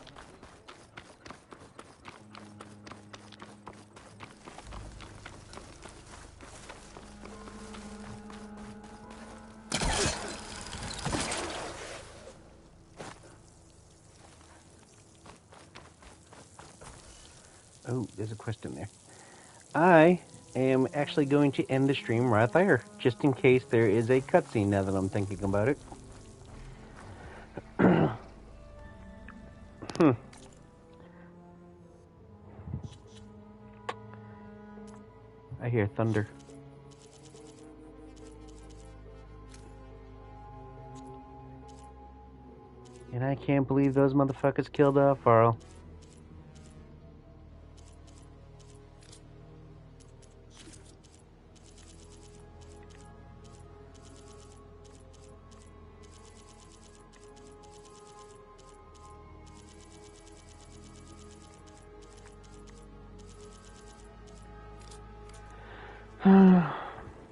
Oh, there's a question there. I am actually going to end the stream right there, just in case there is a cutscene now that I'm thinking about it. I hear thunder. And I can't believe those motherfuckers killed off Varl.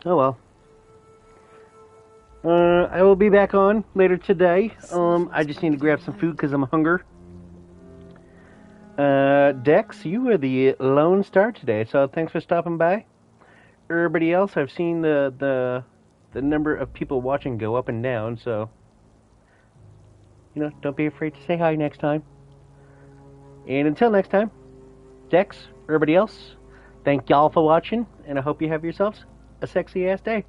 Oh well. I will be back on later today. I just need to grab some food because I'm hungry. Dex, you were the lone star today, so thanks for stopping by. Everybody else, I've seen the number of people watching go up and down, so don't be afraid to say hi next time. And until next time, Dex, everybody else, thank y'all for watching, and I hope you have yourselves a sexy ass day.